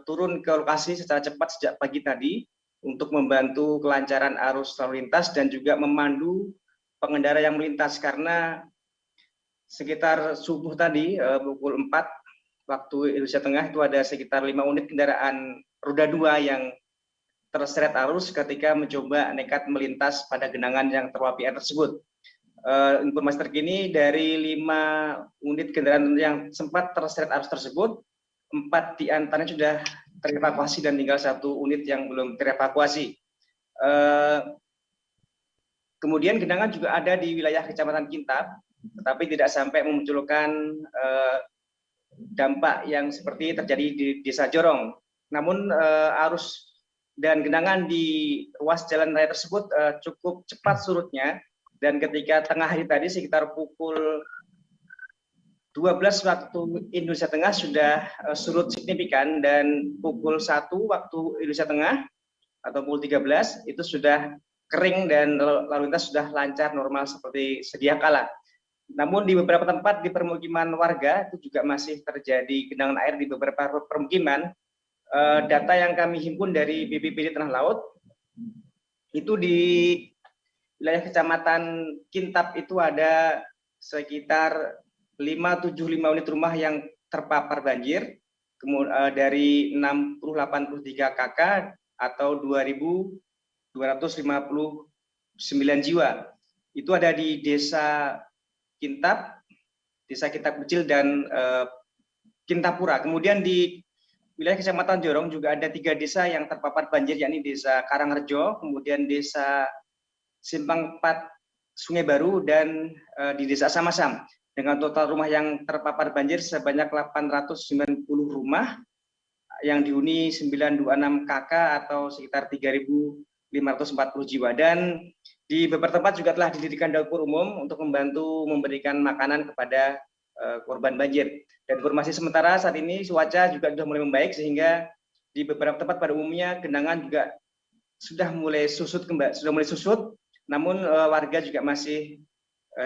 turun ke lokasi secara cepat sejak pagi tadi untuk membantu kelancaran arus lalu lintas dan juga memandu pengendara yang melintas, karena sekitar subuh tadi pukul 4 waktu Indonesia Tengah itu ada sekitar 5 unit kendaraan roda 2 yang terseret arus ketika mencoba nekat melintas pada genangan yang terluapi air tersebut. Informasi terkini dari 5 unit kendaraan yang sempat terseret arus tersebut, 4 diantaranya sudah terevakuasi dan tinggal 1 unit yang belum terevakuasi. Kemudian genangan juga ada di wilayah Kecamatan Kintab, tetapi tidak sampai memunculkan dampak yang seperti terjadi di Desa Jorong. Namun arus dan genangan di ruas jalan raya tersebut cukup cepat surutnya, dan ketika tengah hari tadi sekitar pukul 12 waktu Indonesia Tengah sudah surut signifikan, dan pukul 1 waktu Indonesia Tengah atau pukul 13 itu sudah kering dan lalu lintas sudah lancar normal seperti sedia kala. Namun di beberapa tempat di permukiman warga itu juga masih terjadi genangan air di beberapa permukiman. Data yang kami himpun dari BPBD Tanah Laut, itu di wilayah Kecamatan Kintab itu ada sekitar 575 unit rumah yang terpapar banjir, dari 6083 KK atau 2.259 jiwa. Itu ada di Desa Kintab, Desa Kintab Kecil dan Kintapura. Kemudian di wilayah Kecamatan Jorong juga ada 3 desa yang terpapar banjir, yakni Desa Karangrejo, kemudian Desa Simpang 4 Sungai Baru, dan di Desa Samasam. Dengan total rumah yang terpapar banjir sebanyak 890 rumah yang dihuni 926 KK atau sekitar 3.540 jiwa. Dan di beberapa tempat juga telah didirikan dapur umum untuk membantu memberikan makanan kepada korban banjir. Dan informasi sementara saat ini cuaca juga sudah mulai membaik, sehingga di beberapa tempat pada umumnya genangan juga sudah mulai susut namun warga juga masih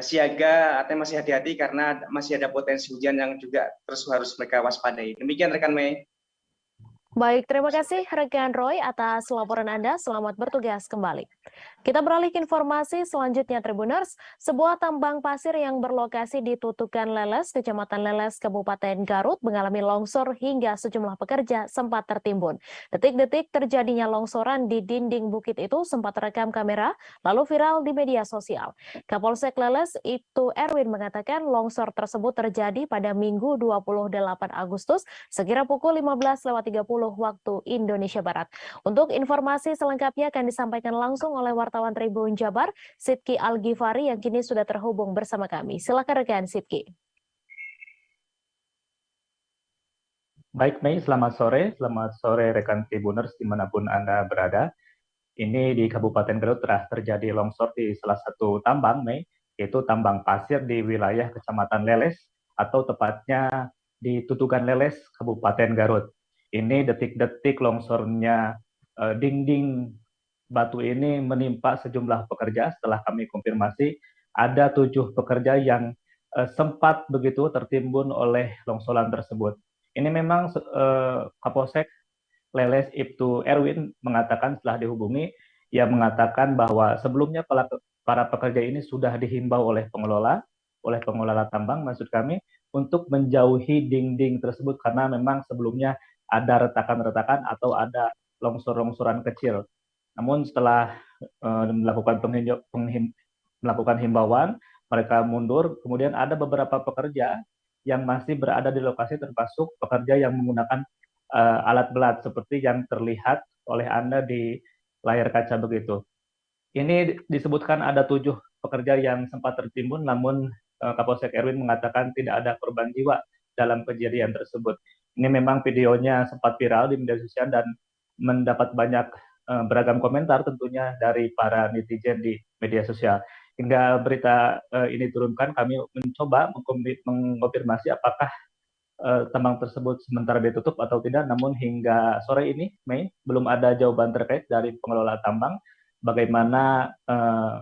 siaga atau masih hati-hati karena masih ada potensi hujan yang juga terus harus mereka waspadai. Demikian rekan Mei. Baik, terima kasih rekan Roy atas laporan Anda. Selamat bertugas kembali. Kita beralih ke informasi selanjutnya, Tribuners. Sebuah tambang pasir yang berlokasi di Tutukan Leles, Kecamatan Leles, Kabupaten Garut, mengalami longsor hingga sejumlah pekerja sempat tertimbun. Detik-detik terjadinya longsoran di dinding bukit itu sempat terekam kamera, lalu viral di media sosial. Kapolsek Leles, Ibtu Erwin, mengatakan longsor tersebut terjadi pada Minggu 28 Agustus sekira pukul 15.30 waktu Indonesia Barat. Untuk informasi selengkapnya akan disampaikan langsung oleh wartawan Tribun Jabar, Sidki Al-Ghifari, yang kini sudah terhubung bersama kami. Silakan rekan Sidki. Baik, Mei, selamat sore rekan Tribuners dimanapun Anda berada. Ini di Kabupaten Garut telah terjadi longsor di salah satu tambang, Mei, yaitu tambang pasir di wilayah Kecamatan Leles, atau tepatnya di Tutukan Leles, Kabupaten Garut. Ini detik-detik longsornya dinding batu ini menimpa sejumlah pekerja. Setelah kami konfirmasi, ada 7 pekerja yang sempat begitu tertimbun oleh longsoran tersebut. Ini memang Kapolsek Leles Ibtu Erwin mengatakan setelah dihubungi, ia mengatakan bahwa sebelumnya para pekerja ini sudah dihimbau oleh pengelola tambang maksud kami, untuk menjauhi dinding tersebut karena memang sebelumnya ada retakan-retakan atau ada longsor-longsoran kecil. Namun setelah melakukan himbauan, mereka mundur. Kemudian ada beberapa pekerja yang masih berada di lokasi, termasuk pekerja yang menggunakan alat berat seperti yang terlihat oleh Anda di layar kaca begitu. Ini disebutkan ada 7 pekerja yang sempat tertimbun, namun Kapolsek Erwin mengatakan tidak ada korban jiwa dalam kejadian tersebut. Ini memang videonya sempat viral di media sosial dan mendapat banyak beragam komentar tentunya dari para netizen di media sosial. Hingga berita ini turunkan, kami mencoba mengonfirmasi apakah tambang tersebut sementara ditutup atau tidak, namun hingga sore ini, Mei, belum ada jawaban terkait dari pengelola tambang bagaimana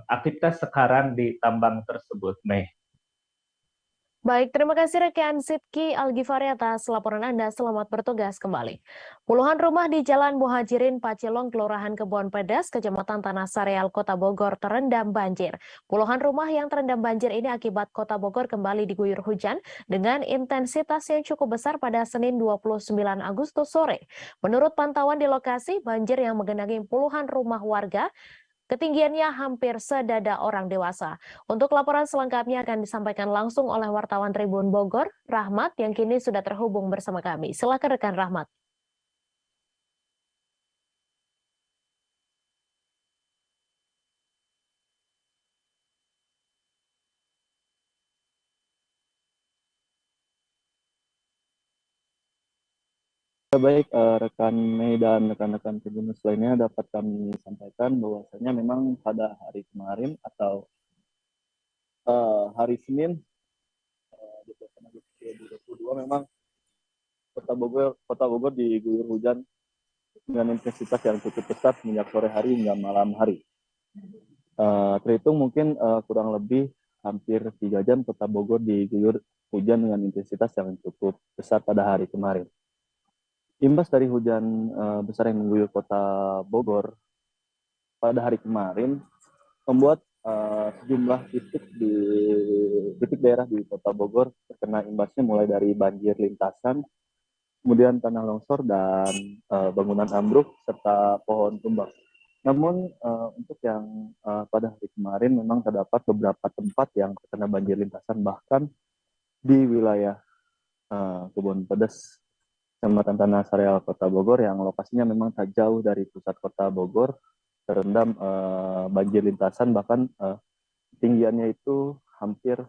aktivitas sekarang di tambang tersebut, Mei. Baik, terima kasih rekan Sidki Al-Ghifari atas laporan Anda. Selamat bertugas kembali. Puluhan rumah di Jalan Muhajirin Pacilong, Kelurahan Kebon Pedas, Kecamatan Tanah Sareal, Kota Bogor terendam banjir. Puluhan rumah yang terendam banjir ini akibat Kota Bogor kembali diguyur hujan dengan intensitas yang cukup besar pada Senin 29 Agustus sore. Menurut pantauan di lokasi, banjir yang menggenangi puluhan rumah warga ketinggiannya hampir sedada orang dewasa. Untuk laporan selengkapnya akan disampaikan langsung oleh wartawan Tribun Bogor, Rahmat, yang kini sudah terhubung bersama kami. Silakan rekan Rahmat. Baik, rekan Mei dan rekan-rekan Tribuners lainnya dapat kami sampaikan bahwasanya memang pada hari kemarin atau hari Senin 26 Agustus 2022 memang Kota Bogor diguyur hujan dengan intensitas yang cukup besar sejak sore hari hingga malam hari. Terhitung mungkin kurang lebih hampir 3 jam Kota Bogor diguyur hujan dengan intensitas yang cukup besar pada hari kemarin. Imbas dari hujan besar yang mengguyur Kota Bogor pada hari kemarin membuat sejumlah titik daerah di Kota Bogor terkena imbasnya, mulai dari banjir lintasan, kemudian tanah longsor dan bangunan ambruk serta pohon tumbang. Namun untuk yang pada hari kemarin memang terdapat beberapa tempat yang terkena banjir lintasan, bahkan di wilayah Kebon Pedas, Kecamatan Tanah Sareal, Kota Bogor, yang lokasinya memang tak jauh dari pusat Kota Bogor, terendam banjir lintasan, bahkan ketinggiannya itu hampir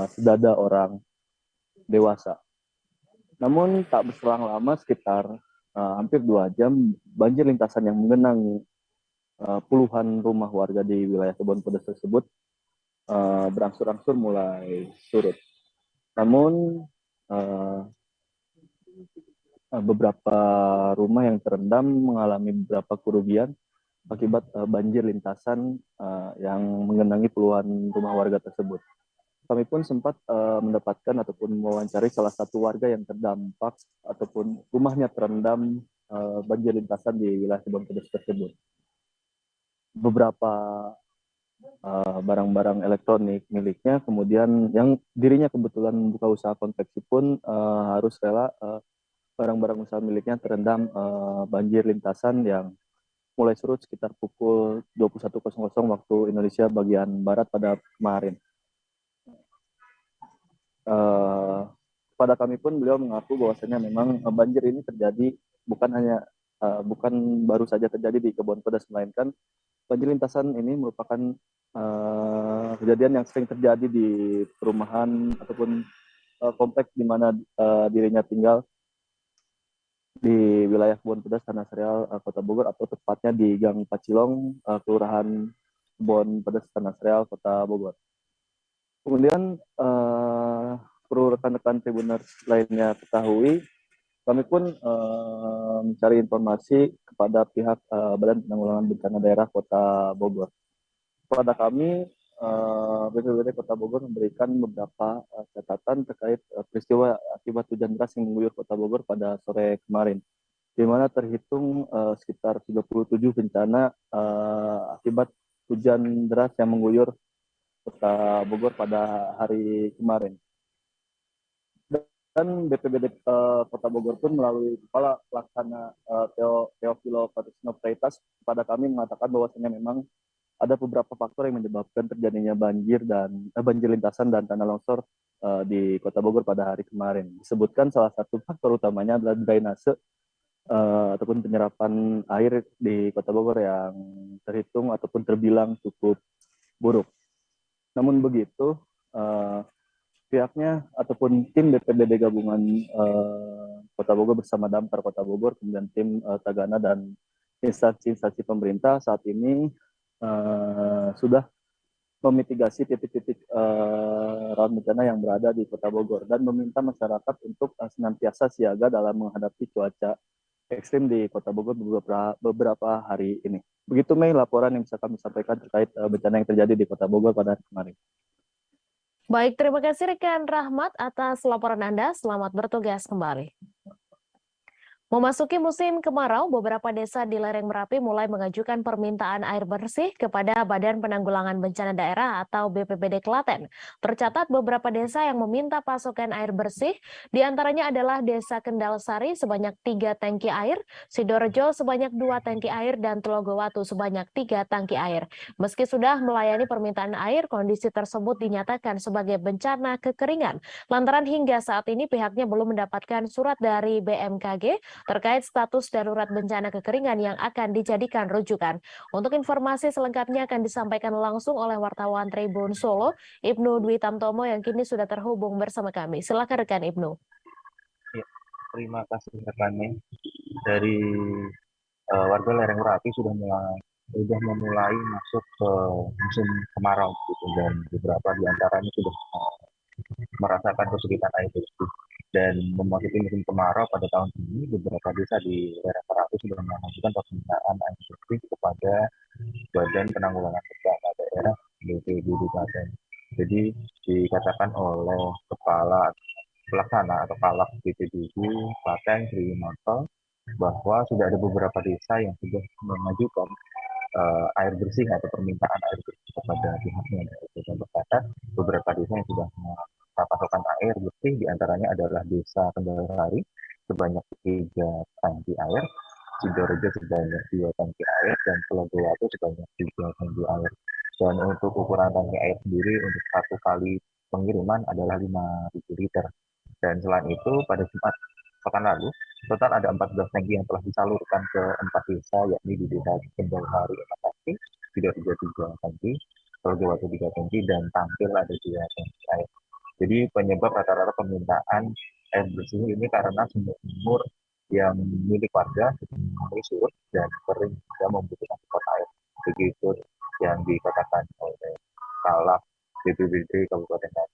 sedada orang dewasa. Namun tak berselang lama, sekitar hampir 2 jam, banjir lintasan yang menggenangi puluhan rumah warga di wilayah Kebon Pedas tersebut berangsur-angsur mulai surut. Namun beberapa rumah yang terendam mengalami beberapa kerugian akibat banjir lintasan yang menggenangi puluhan rumah warga tersebut. Kami pun sempat mendapatkan ataupun mewawancari salah satu warga yang terdampak ataupun rumahnya terendam banjir lintasan di wilayah Kebon Pedes tersebut. Beberapa barang-barang elektronik miliknya, kemudian yang dirinya kebetulan buka usaha konveksi pun harus rela barang-barang usaha miliknya terendam banjir lintasan yang mulai surut sekitar pukul 21.00 waktu Indonesia bagian Barat pada kemarin. Pada kami pun beliau mengaku bahwasanya memang banjir ini terjadi bukan baru saja terjadi di Kebon Pedes, melainkan banjir lintasan ini merupakan kejadian yang sering terjadi di perumahan ataupun kompleks di mana dirinya tinggal di wilayah Kebon Pedes, Tanah Sereal, Kota Bogor, atau tepatnya di Gang Pacilong, Kelurahan Kebon Pedes, Tanah Sereal, Kota Bogor. Kemudian perlu rekan-rekan Tribuners lainnya ketahui, kami pun mencari informasi kepada pihak Badan Penanggulangan Bencana Daerah Kota Bogor. Kepada kami, BPBD Kota Bogor memberikan beberapa catatan terkait peristiwa akibat hujan deras yang mengguyur Kota Bogor pada sore kemarin, di mana terhitung sekitar 37 bencana akibat hujan deras yang mengguyur Kota Bogor pada hari kemarin. Dan BPBD Kota Bogor pun melalui Kepala Pelaksana Teofilo Patisno Freitas kepada kami mengatakan bahwasanya memang ada beberapa faktor yang menyebabkan terjadinya banjir lintasan dan tanah longsor di Kota Bogor pada hari kemarin. Disebutkan salah satu faktor utamanya adalah drainase ataupun penyerapan air di Kota Bogor yang terhitung ataupun terbilang cukup buruk. Namun begitu, pihaknya ataupun tim BPBD gabungan Kota Bogor bersama Damkar Kota Bogor, kemudian tim Tagana dan instansi-instansi pemerintah saat ini sudah memitigasi titik-titik rawan bencana yang berada di Kota Bogor dan meminta masyarakat untuk senantiasa siaga dalam menghadapi cuaca ekstrim di Kota Bogor beberapa hari ini. Begitu Mei laporan yang bisa kami sampaikan terkait bencana yang terjadi di Kota Bogor pada hari kemarin. Baik, terima kasih rekan Rahmat atas laporan Anda. Selamat bertugas kembali. Memasuki musim kemarau, beberapa desa di lereng Merapi mulai mengajukan permintaan air bersih kepada Badan Penanggulangan Bencana Daerah atau BPBD Klaten. Tercatat beberapa desa yang meminta pasokan air bersih, diantaranya adalah Desa Kendal Sari sebanyak 3 tangki air, Sidorejo sebanyak 2 tangki air, dan Telogowatu sebanyak 3 tangki air. Meski sudah melayani permintaan air, kondisi tersebut dinyatakan sebagai bencana kekeringan. Lantaran hingga saat ini pihaknya belum mendapatkan surat dari BMKG terkait status darurat bencana kekeringan yang akan dijadikan rujukan. Untuk informasi selengkapnya akan disampaikan langsung oleh wartawan Tribun Solo, Ibnu Dwi Tamtomo yang kini sudah terhubung bersama kami. Silakan rekan Ibnu. Ya, terima kasih rekannya. Dari warga lereng Merapi sudah memulai masuk ke musim kemarau gitu, dan beberapa di antaranya sudah merasakan kesulitan air bersih. Dan memasuki musim kemarau pada tahun ini, beberapa desa di lereng Merapi sudah mengajukan permintaan air bersih kepada Badan Penanggulangan Bencana Daerah BPBD Klaten. Jadi dikatakan oleh Kepala Pelaksana atau Kalak BPBD Klaten Sri Manto bahwa sudah ada beberapa desa yang sudah mengajukan air bersih atau permintaan air bersih kepada pihaknya. Dan tercatat beberapa desa yang sudah pasokan air bersih, diantaranya adalah Desa Kendal Sari sebanyak 3 tangki air, Sidorejo sebanyak 2 tangki air, dan Telogowatu sebanyak 3 tangki air. Dan untuk ukuran tangki air sendiri untuk 1 kali pengiriman adalah 5.000 liter. Dan selain itu pada Jumat pekan lalu, total ada 14 tangki yang telah disalurkan ke 4 desa, yakni di Desa Kendal Sari 4 tangki, Sidorejo 3 tangki, Telogowatu 3 tangki, dan Tampil ada 2 tangki air. Jadi penyebab rata-rata permintaan air bersih ini karena sumur yang milik warga mulai surut dan kering dan membutuhkan support air. Begitu yang dikatakan oleh Kalak BPBD Kabupaten Klaten.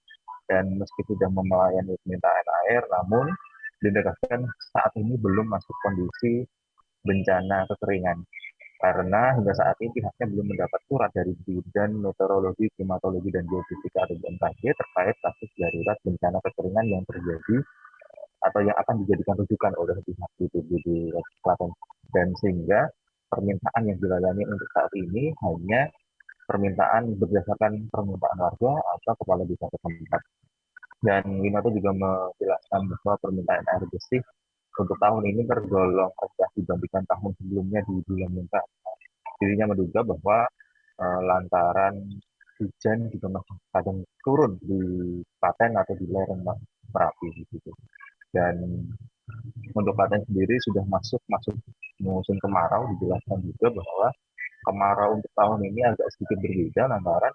Dan meski sudah melayani permintaan air, namun ditegaskan saat ini belum masuk kondisi bencana kekeringan. Karena hingga saat ini pihaknya belum mendapat surat dari Badan Meteorologi, Klimatologi, dan Geofisika atau BMKG terkait kasus darurat bencana kekeringan yang terjadi atau yang akan dijadikan rujukan oleh pihak BPBD Klaten. Dan sehingga permintaan yang dilayani untuk saat ini hanya permintaan berdasarkan permintaan warga atau kepala desa setempat. Dan Winoto juga menjelaskan bahwa permintaan air bersih untuk tahun ini tergolong rendah dibandingkan tahun sebelumnya di bulan Maret. Dirinya menduga bahwa lantaran hujan juga masih kadang turun di Klaten atau di lereng Merapi gitu. Dan untuk Klaten sendiri sudah masuk musim kemarau. Dijelaskan juga bahwa kemarau untuk tahun ini agak sedikit berbeda lantaran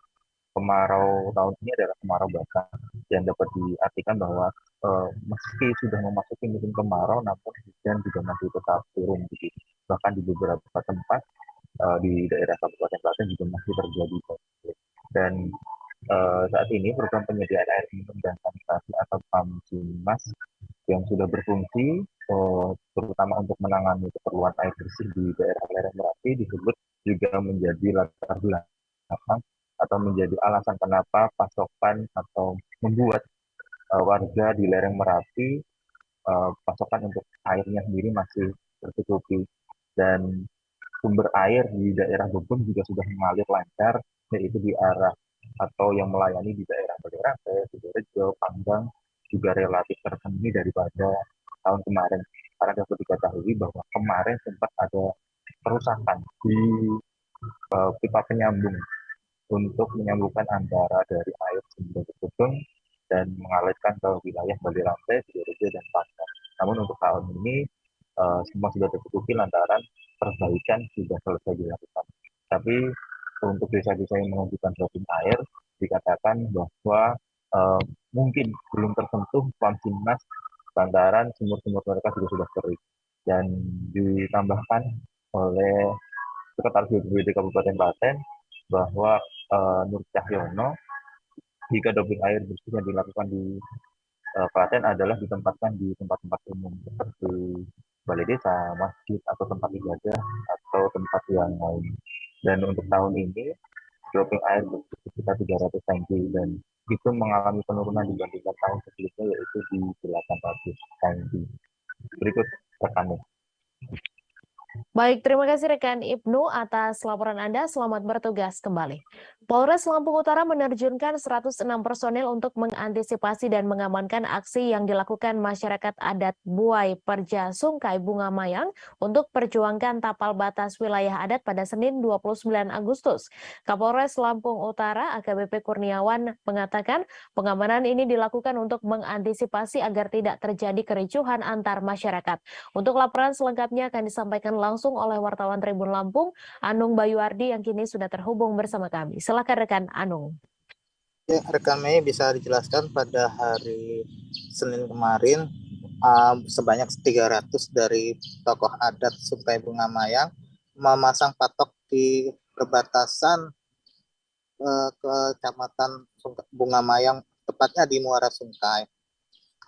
kemarau tahun ini adalah kemarau basah, dan dapat diartikan bahwa meski sudah memasuki musim kemarau, namun hujan juga masih tetap turun begitu. Bahkan di beberapa tempat di daerah Kabupaten Klaten juga masih terjadi konflik. Dan saat ini program penyediaan air minum dan sanitasi atau PAMSIMAS yang sudah berfungsi terutama untuk menangani keperluan air bersih di daerah lereng Merapi disebut juga menjadi latar belakang atau menjadi alasan kenapa pasokan atau membuat warga di lereng Merapi pasokan untuk airnya sendiri masih tercukupi. Dan sumber air di daerah Bogor juga sudah mengalir lancar, yaitu di arah atau yang melayani di daerah Badarante, Sidorejo, Panggang juga relatif terpenuhi daripada tahun kemarin. Karena dapat diketahui bahwa kemarin sempat ada kerusakan di pipa penyambung untuk menyambungkan antara dari air sumber Bogor dan mengalirkan ke wilayah Badarante, Sidorejo, dan Panggang. Namun untuk tahun ini semua sudah tercukupi lantaran perbaikan sudah selesai dilakukan. Tapi untuk desa-desa yang mengajukan dropping air dikatakan bahwa mungkin belum tersentuh PAMSIMAS lantaran sumur-sumur mereka juga sudah kering. Dan ditambahkan oleh Sekretaris BPBD Kabupaten Klaten bahwa Nur Cahyono, jika dropping air bersih yang dilakukan di Klaten adalah ditempatkan di tempat-tempat umum seperti balai desa, masjid, atau tempat ibadah, atau tempat yang lain. Dan untuk tahun ini, dropping air sekitar 300 cm, dan itu mengalami penurunan dibandingkan tahun sebelumnya, yaitu di 800 cm. Berikut rekannya. Baik, terima kasih rekan Ibnu atas laporan Anda. Selamat bertugas kembali. Polres Lampung Utara menerjunkan 106 personil untuk mengantisipasi dan mengamankan aksi yang dilakukan masyarakat adat Buai Perja Sungkai Bunga Mayang untuk perjuangkan tapal batas wilayah adat pada Senin 29 Agustus. Kapolres Lampung Utara AKBP Kurniawan mengatakan pengamanan ini dilakukan untuk mengantisipasi agar tidak terjadi kericuhan antar masyarakat. Untuk laporan selengkapnya akan disampaikan langsung oleh wartawan Tribun Lampung, Anung Bayuardi yang kini sudah terhubung bersama kami. Silakan rekan Anung. Ya, rekan Mei bisa dijelaskan pada hari Senin kemarin sebanyak 300 dari tokoh adat Sungkai Bunga Mayang memasang patok di perbatasan Kecamatan Bunga Mayang, tepatnya di Muara Sungkai.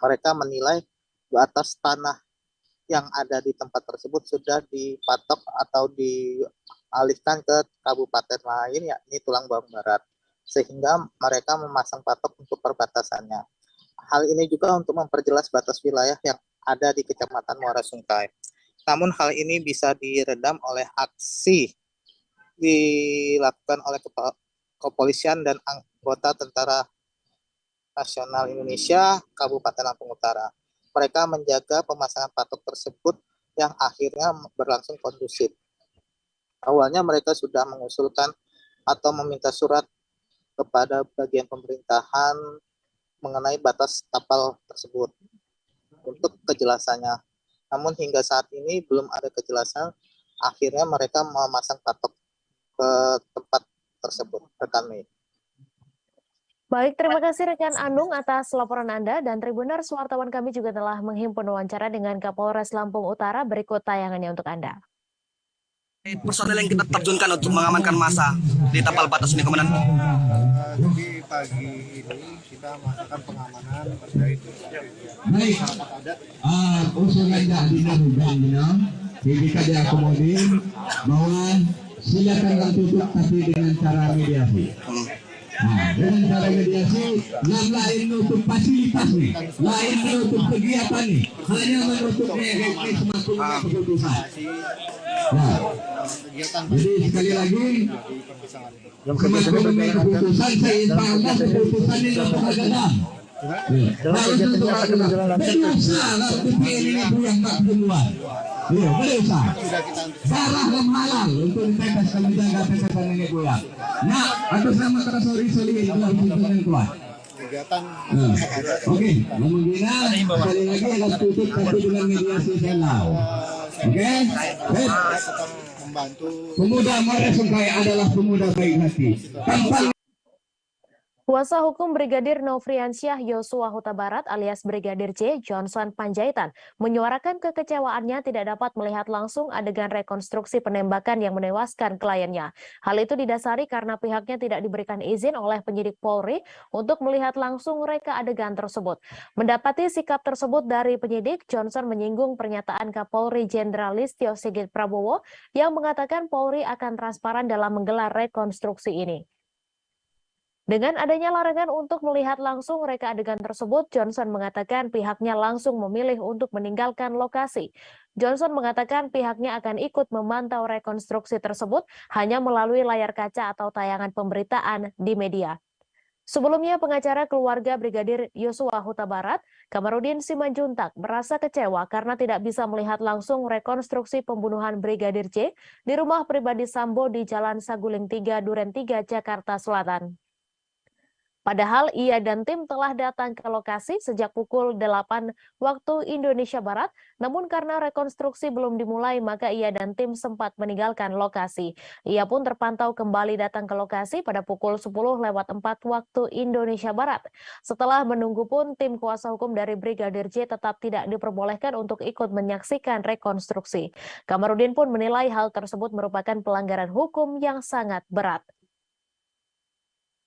Mereka menilai batas tanah yang ada di tempat tersebut sudah dipatok atau dialihkan ke kabupaten lain, yakni Tulang Bawang Barat, sehingga mereka memasang patok untuk perbatasannya. Hal ini juga untuk memperjelas batas wilayah yang ada di Kecamatan Muara Sungkai. Namun hal ini bisa diredam oleh aksi dilakukan oleh kepolisian dan anggota Tentara Nasional Indonesia Kabupaten Lampung Utara. Mereka menjaga pemasangan patok tersebut yang akhirnya berlangsung kondusif. Awalnya mereka sudah mengusulkan atau meminta surat kepada bagian pemerintahan mengenai batas tapal tersebut untuk kejelasannya. Namun hingga saat ini belum ada kejelasan, akhirnya mereka memasang patok ke tempat tersebut. Rekan Mei. Baik, terima kasih rekan Anung atas laporan Anda, dan Tribuners, wartawan kami juga telah menghimpun wawancara dengan Kapolres Lampung Utara. Berikut tayangannya untuk Anda. Personel yang kita terjunkan untuk mengamankan massa di tapal batas ini, Komandan. Jadi pagi ini kita melakukan pengamanan terkait masyarakat adat. Usulan dari bisa diakomodir bahwa silakan tutup tapi dengan cara mediasi. Nah, dengan cara mediasi, yang lain menutup fasilitas nih, lain menutup kegiatan nih, hanya menutup mekanisme keputusan. Nah, jadi sekali lagi, semakin memilih keputusan, saya ingatkan keputusan ini untuk agama. Harus untuk agama. Tidak usah lah ini yang tak duluan. Iya, tidak usah. Darah dan halal untuk dibebaskan menjaga kesehatan nenek moyang. Nah, atas nama Trasori Solihin telah yang kuat. Oke, namun Gina sekali lagi akan tutup tapi dengan mediasi channel. Oke, pemuda Moresungai adalah pemuda baik hati. Tanpa Kuasa hukum Brigadir Nofriansyah Yosua Huta Barat alias Brigadir J, Johnson Panjaitan, menyuarakan kekecewaannya tidak dapat melihat langsung adegan rekonstruksi penembakan yang menewaskan kliennya. Hal itu didasari karena pihaknya tidak diberikan izin oleh penyidik Polri untuk melihat langsung reka adegan tersebut. Mendapati sikap tersebut dari penyidik, Johnson menyinggung pernyataan Kapolri Jenderal Listio Sigit Prabowo yang mengatakan Polri akan transparan dalam menggelar rekonstruksi ini. Dengan adanya larangan untuk melihat langsung reka adegan tersebut, Johnson mengatakan pihaknya langsung memilih untuk meninggalkan lokasi. Johnson mengatakan pihaknya akan ikut memantau rekonstruksi tersebut hanya melalui layar kaca atau tayangan pemberitaan di media. Sebelumnya, pengacara keluarga Brigadir Yosua Huta Barat, Kamarudin Simanjuntak, merasa kecewa karena tidak bisa melihat langsung rekonstruksi pembunuhan Brigadir J di rumah pribadi Sambo di Jalan Saguling 3, Duren 3, Jakarta Selatan. Padahal ia dan tim telah datang ke lokasi sejak pukul 8 waktu Indonesia Barat, namun karena rekonstruksi belum dimulai maka ia dan tim sempat meninggalkan lokasi. Ia pun terpantau kembali datang ke lokasi pada pukul 10:04 waktu Indonesia Barat. Setelah menunggu pun tim kuasa hukum dari Brigadir J tetap tidak diperbolehkan untuk ikut menyaksikan rekonstruksi. Kamarudin pun menilai hal tersebut merupakan pelanggaran hukum yang sangat berat.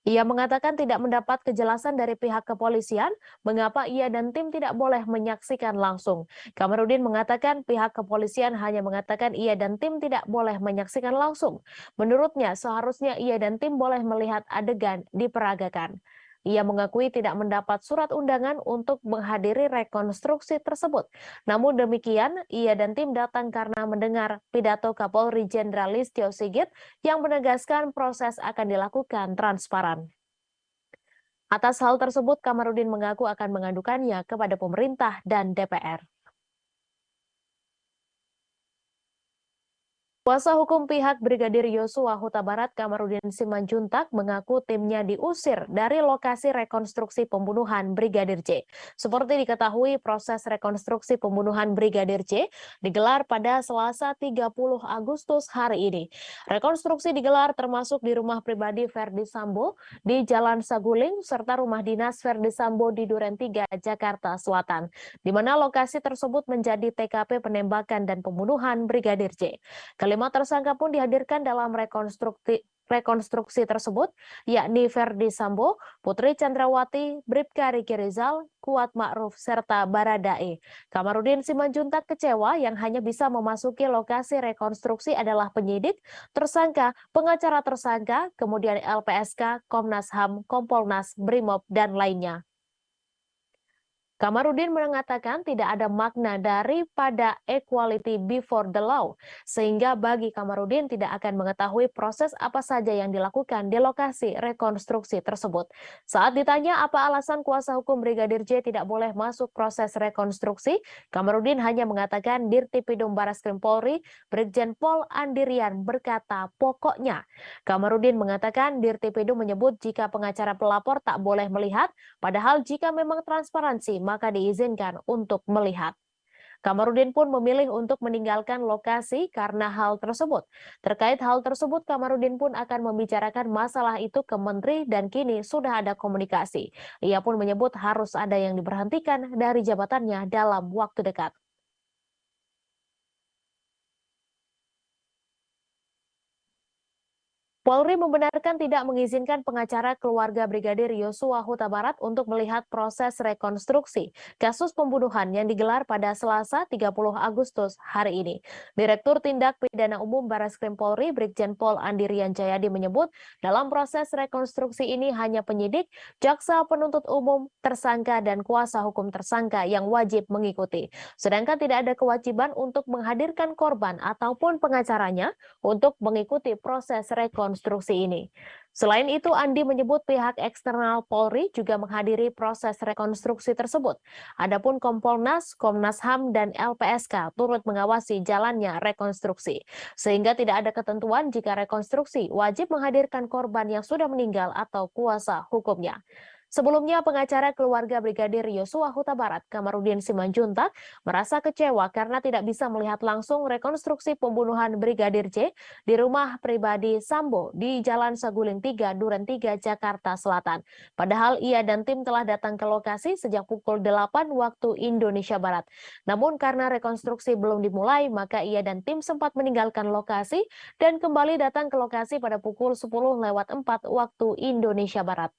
Ia mengatakan tidak mendapat kejelasan dari pihak kepolisian mengapa ia dan tim tidak boleh menyaksikan langsung. Kamarudin mengatakan pihak kepolisian hanya mengatakan ia dan tim tidak boleh menyaksikan langsung. Menurutnya seharusnya ia dan tim boleh melihat adegan diperagakan. Ia mengakui tidak mendapat surat undangan untuk menghadiri rekonstruksi tersebut. Namun demikian, ia dan tim datang karena mendengar pidato Kapolri Jenderal Listio Sigit yang menegaskan proses akan dilakukan transparan. Atas hal tersebut, Kamarudin mengaku akan mengadukannya kepada pemerintah dan DPR. Kuasa hukum pihak Brigadir Yosua Huta Barat Kamarudin Simanjuntak mengaku timnya diusir dari lokasi rekonstruksi pembunuhan Brigadir J. Seperti diketahui, proses rekonstruksi pembunuhan Brigadir J digelar pada Selasa 30 Agustus hari ini. Rekonstruksi digelar termasuk di rumah pribadi Verdi Sambo di Jalan Saguling serta rumah dinas Verdi Sambo di Duren 3, Jakarta Selatan, di mana lokasi tersebut menjadi TKP penembakan dan pembunuhan Brigadir J. Kelima tersangka pun dihadirkan dalam rekonstruksi tersebut, yakni Verdi Sambo, Putri Chandrawati, Bribka Riki Rizal, Kuat Ma'ruf, serta Baradae. Kamarudin Simanjuntak kecewa yang hanya bisa memasuki lokasi rekonstruksi adalah penyidik, tersangka, pengacara tersangka, kemudian LPSK, Komnas HAM, Kompolnas, Brimob, dan lainnya. Kamarudin mengatakan tidak ada makna daripada equality before the law, sehingga bagi Kamarudin tidak akan mengetahui proses apa saja yang dilakukan di lokasi rekonstruksi tersebut. Saat ditanya apa alasan kuasa hukum Brigadir J tidak boleh masuk proses rekonstruksi, Kamarudin hanya mengatakan Dirtipidum Barreskrim Polri, Brigjen Pol Andirian berkata pokoknya. Kamarudin mengatakan Dirtipidum menyebut jika pengacara pelapor tak boleh melihat, padahal jika memang transparansi maka diizinkan untuk melihat. Kamarudin pun memilih untuk meninggalkan lokasi karena hal tersebut. Terkait hal tersebut, Kamarudin pun akan membicarakan masalah itu ke menteri dan kini sudah ada komunikasi. Ia pun menyebut harus ada yang diberhentikan dari jabatannya dalam waktu dekat. Polri membenarkan tidak mengizinkan pengacara keluarga Brigadir Yosua Huta Barat untuk melihat proses rekonstruksi kasus pembunuhan yang digelar pada Selasa 30 Agustus hari ini. Direktur Tindak Pidana Umum Barreskrim Polri Brigjen Pol Andirian Jayadi menyebut dalam proses rekonstruksi ini hanya penyidik, jaksa penuntut umum, tersangka, dan kuasa hukum tersangka yang wajib mengikuti. Sedangkan tidak ada kewajiban untuk menghadirkan korban ataupun pengacaranya untuk mengikuti proses rekonstruksi ini. Selain itu, Andi menyebut pihak eksternal Polri juga menghadiri proses rekonstruksi tersebut. Adapun Kompolnas, Komnas HAM, dan LPSK turut mengawasi jalannya rekonstruksi. Sehingga tidak ada ketentuan jika rekonstruksi wajib menghadirkan korban yang sudah meninggal atau kuasa hukumnya. Sebelumnya, pengacara keluarga Brigadir Yosua Huta Barat, Kamarudin Simanjuntak, merasa kecewa karena tidak bisa melihat langsung rekonstruksi pembunuhan Brigadir J di rumah pribadi Sambo di Jalan Saguling 3, Duren 3, Jakarta Selatan. Padahal ia dan tim telah datang ke lokasi sejak pukul 8 waktu Indonesia Barat. Namun karena rekonstruksi belum dimulai, maka ia dan tim sempat meninggalkan lokasi dan kembali datang ke lokasi pada pukul 10:04 waktu Indonesia Barat.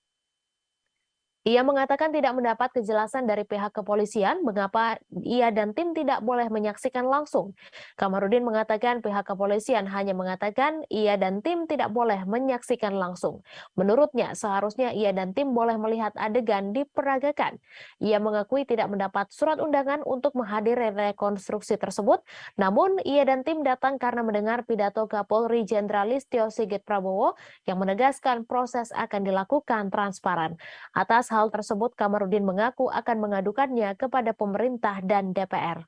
Ia mengatakan tidak mendapat kejelasan dari pihak kepolisian mengapa ia dan tim tidak boleh menyaksikan langsung. Kamarudin mengatakan pihak kepolisian hanya mengatakan ia dan tim tidak boleh menyaksikan langsung. Menurutnya seharusnya ia dan tim boleh melihat adegan diperagakan. Ia mengakui tidak mendapat surat undangan untuk menghadiri rekonstruksi tersebut, namun ia dan tim datang karena mendengar pidato Kapolri Jenderal Listio Sigit Prabowo yang menegaskan proses akan dilakukan transparan. Atas hal tersebut, Kamarudin mengaku akan mengadukannya kepada pemerintah dan DPR.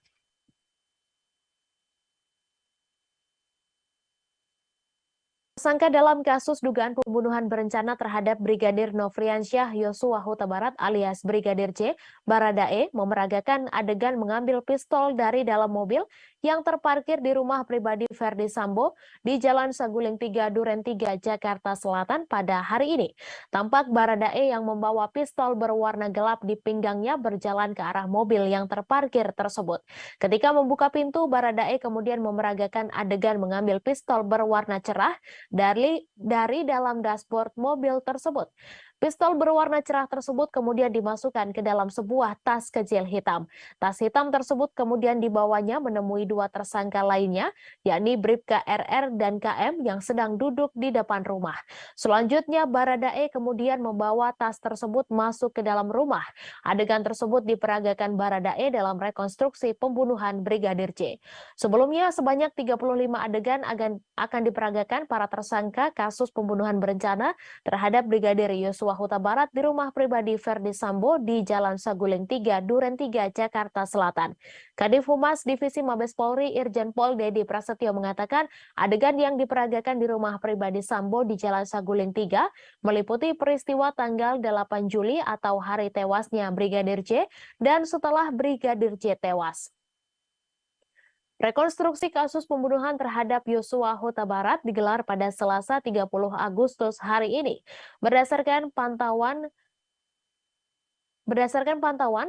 Tersangka dalam kasus dugaan pembunuhan berencana terhadap Brigadir Nofriansyah Yosua Huta Barat alias Brigadir J, Baradae, memeragakan adegan mengambil pistol dari dalam mobil yang terparkir di rumah pribadi Verdi Sambo di Jalan Saguling 3, Duren 3, Jakarta Selatan pada hari ini. Tampak Baradae yang membawa pistol berwarna gelap di pinggangnya berjalan ke arah mobil yang terparkir tersebut. Ketika membuka pintu, Baradae kemudian memeragakan adegan mengambil pistol berwarna cerah dari dalam dashboard mobil tersebut. Pistol berwarna cerah tersebut kemudian dimasukkan ke dalam sebuah tas kecil hitam. Tas hitam tersebut kemudian dibawanya menemui dua tersangka lainnya, yakni Bribka RR dan KM yang sedang duduk di depan rumah. Selanjutnya, Baradae kemudian membawa tas tersebut masuk ke dalam rumah. Adegan tersebut diperagakan Baradae dalam rekonstruksi pembunuhan Brigadir J. Sebelumnya, sebanyak 35 adegan akan diperagakan para tersangka kasus pembunuhan berencana terhadap Brigadir Yosua Huta Barat di rumah pribadi Verdi Sambo di Jalan Saguling 3, Duren 3, Jakarta Selatan. Kadif Humas Divisi Mabes Polri Irjen Pol Dedi Prasetyo mengatakan adegan yang diperagakan di rumah pribadi Sambo di Jalan Saguling 3 meliputi peristiwa tanggal 8 Juli atau hari tewasnya Brigadir J dan setelah Brigadir J tewas. Rekonstruksi kasus pembunuhan terhadap Yosua Huta Barat digelar pada Selasa 30 Agustus hari ini. Berdasarkan pantauan,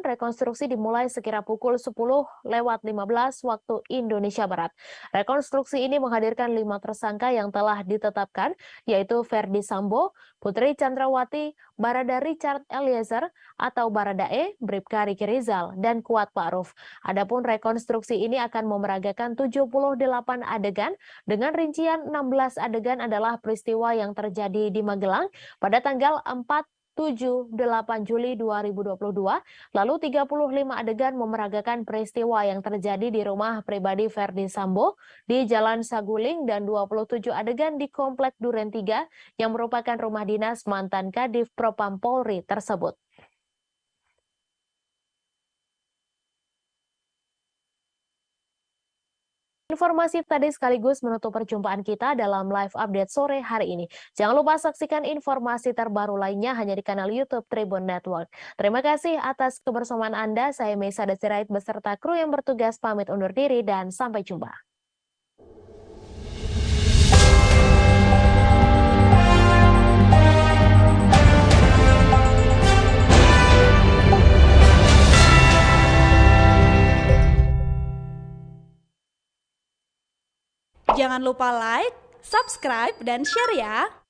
rekonstruksi dimulai sekira pukul 10:15 waktu Indonesia Barat. Rekonstruksi ini menghadirkan 5 tersangka yang telah ditetapkan, yaitu Verdi Sambo, Putri Chandrawati, Barada Richard Eliezer atau Baradae, Bribka Riki Rizal, dan Kuat Ma'ruf. Adapun rekonstruksi ini akan memeragakan 78 adegan, dengan rincian 16 adegan adalah peristiwa yang terjadi di Magelang pada tanggal 7-8 Juli 2022, lalu 35 adegan memeragakan peristiwa yang terjadi di rumah pribadi Verdi Sambo di Jalan Saguling dan 27 adegan di Komplek Duren 3 yang merupakan rumah dinas mantan Kadif Propam Polri tersebut. Informasi tadi sekaligus menutup perjumpaan kita dalam live update sore hari ini. Jangan lupa saksikan informasi terbaru lainnya hanya di kanal YouTube Tribun Network. Terima kasih atas kebersamaan Anda. Saya Meisa Desirait beserta kru yang bertugas pamit undur diri dan sampai jumpa. Jangan lupa like, subscribe, dan share ya!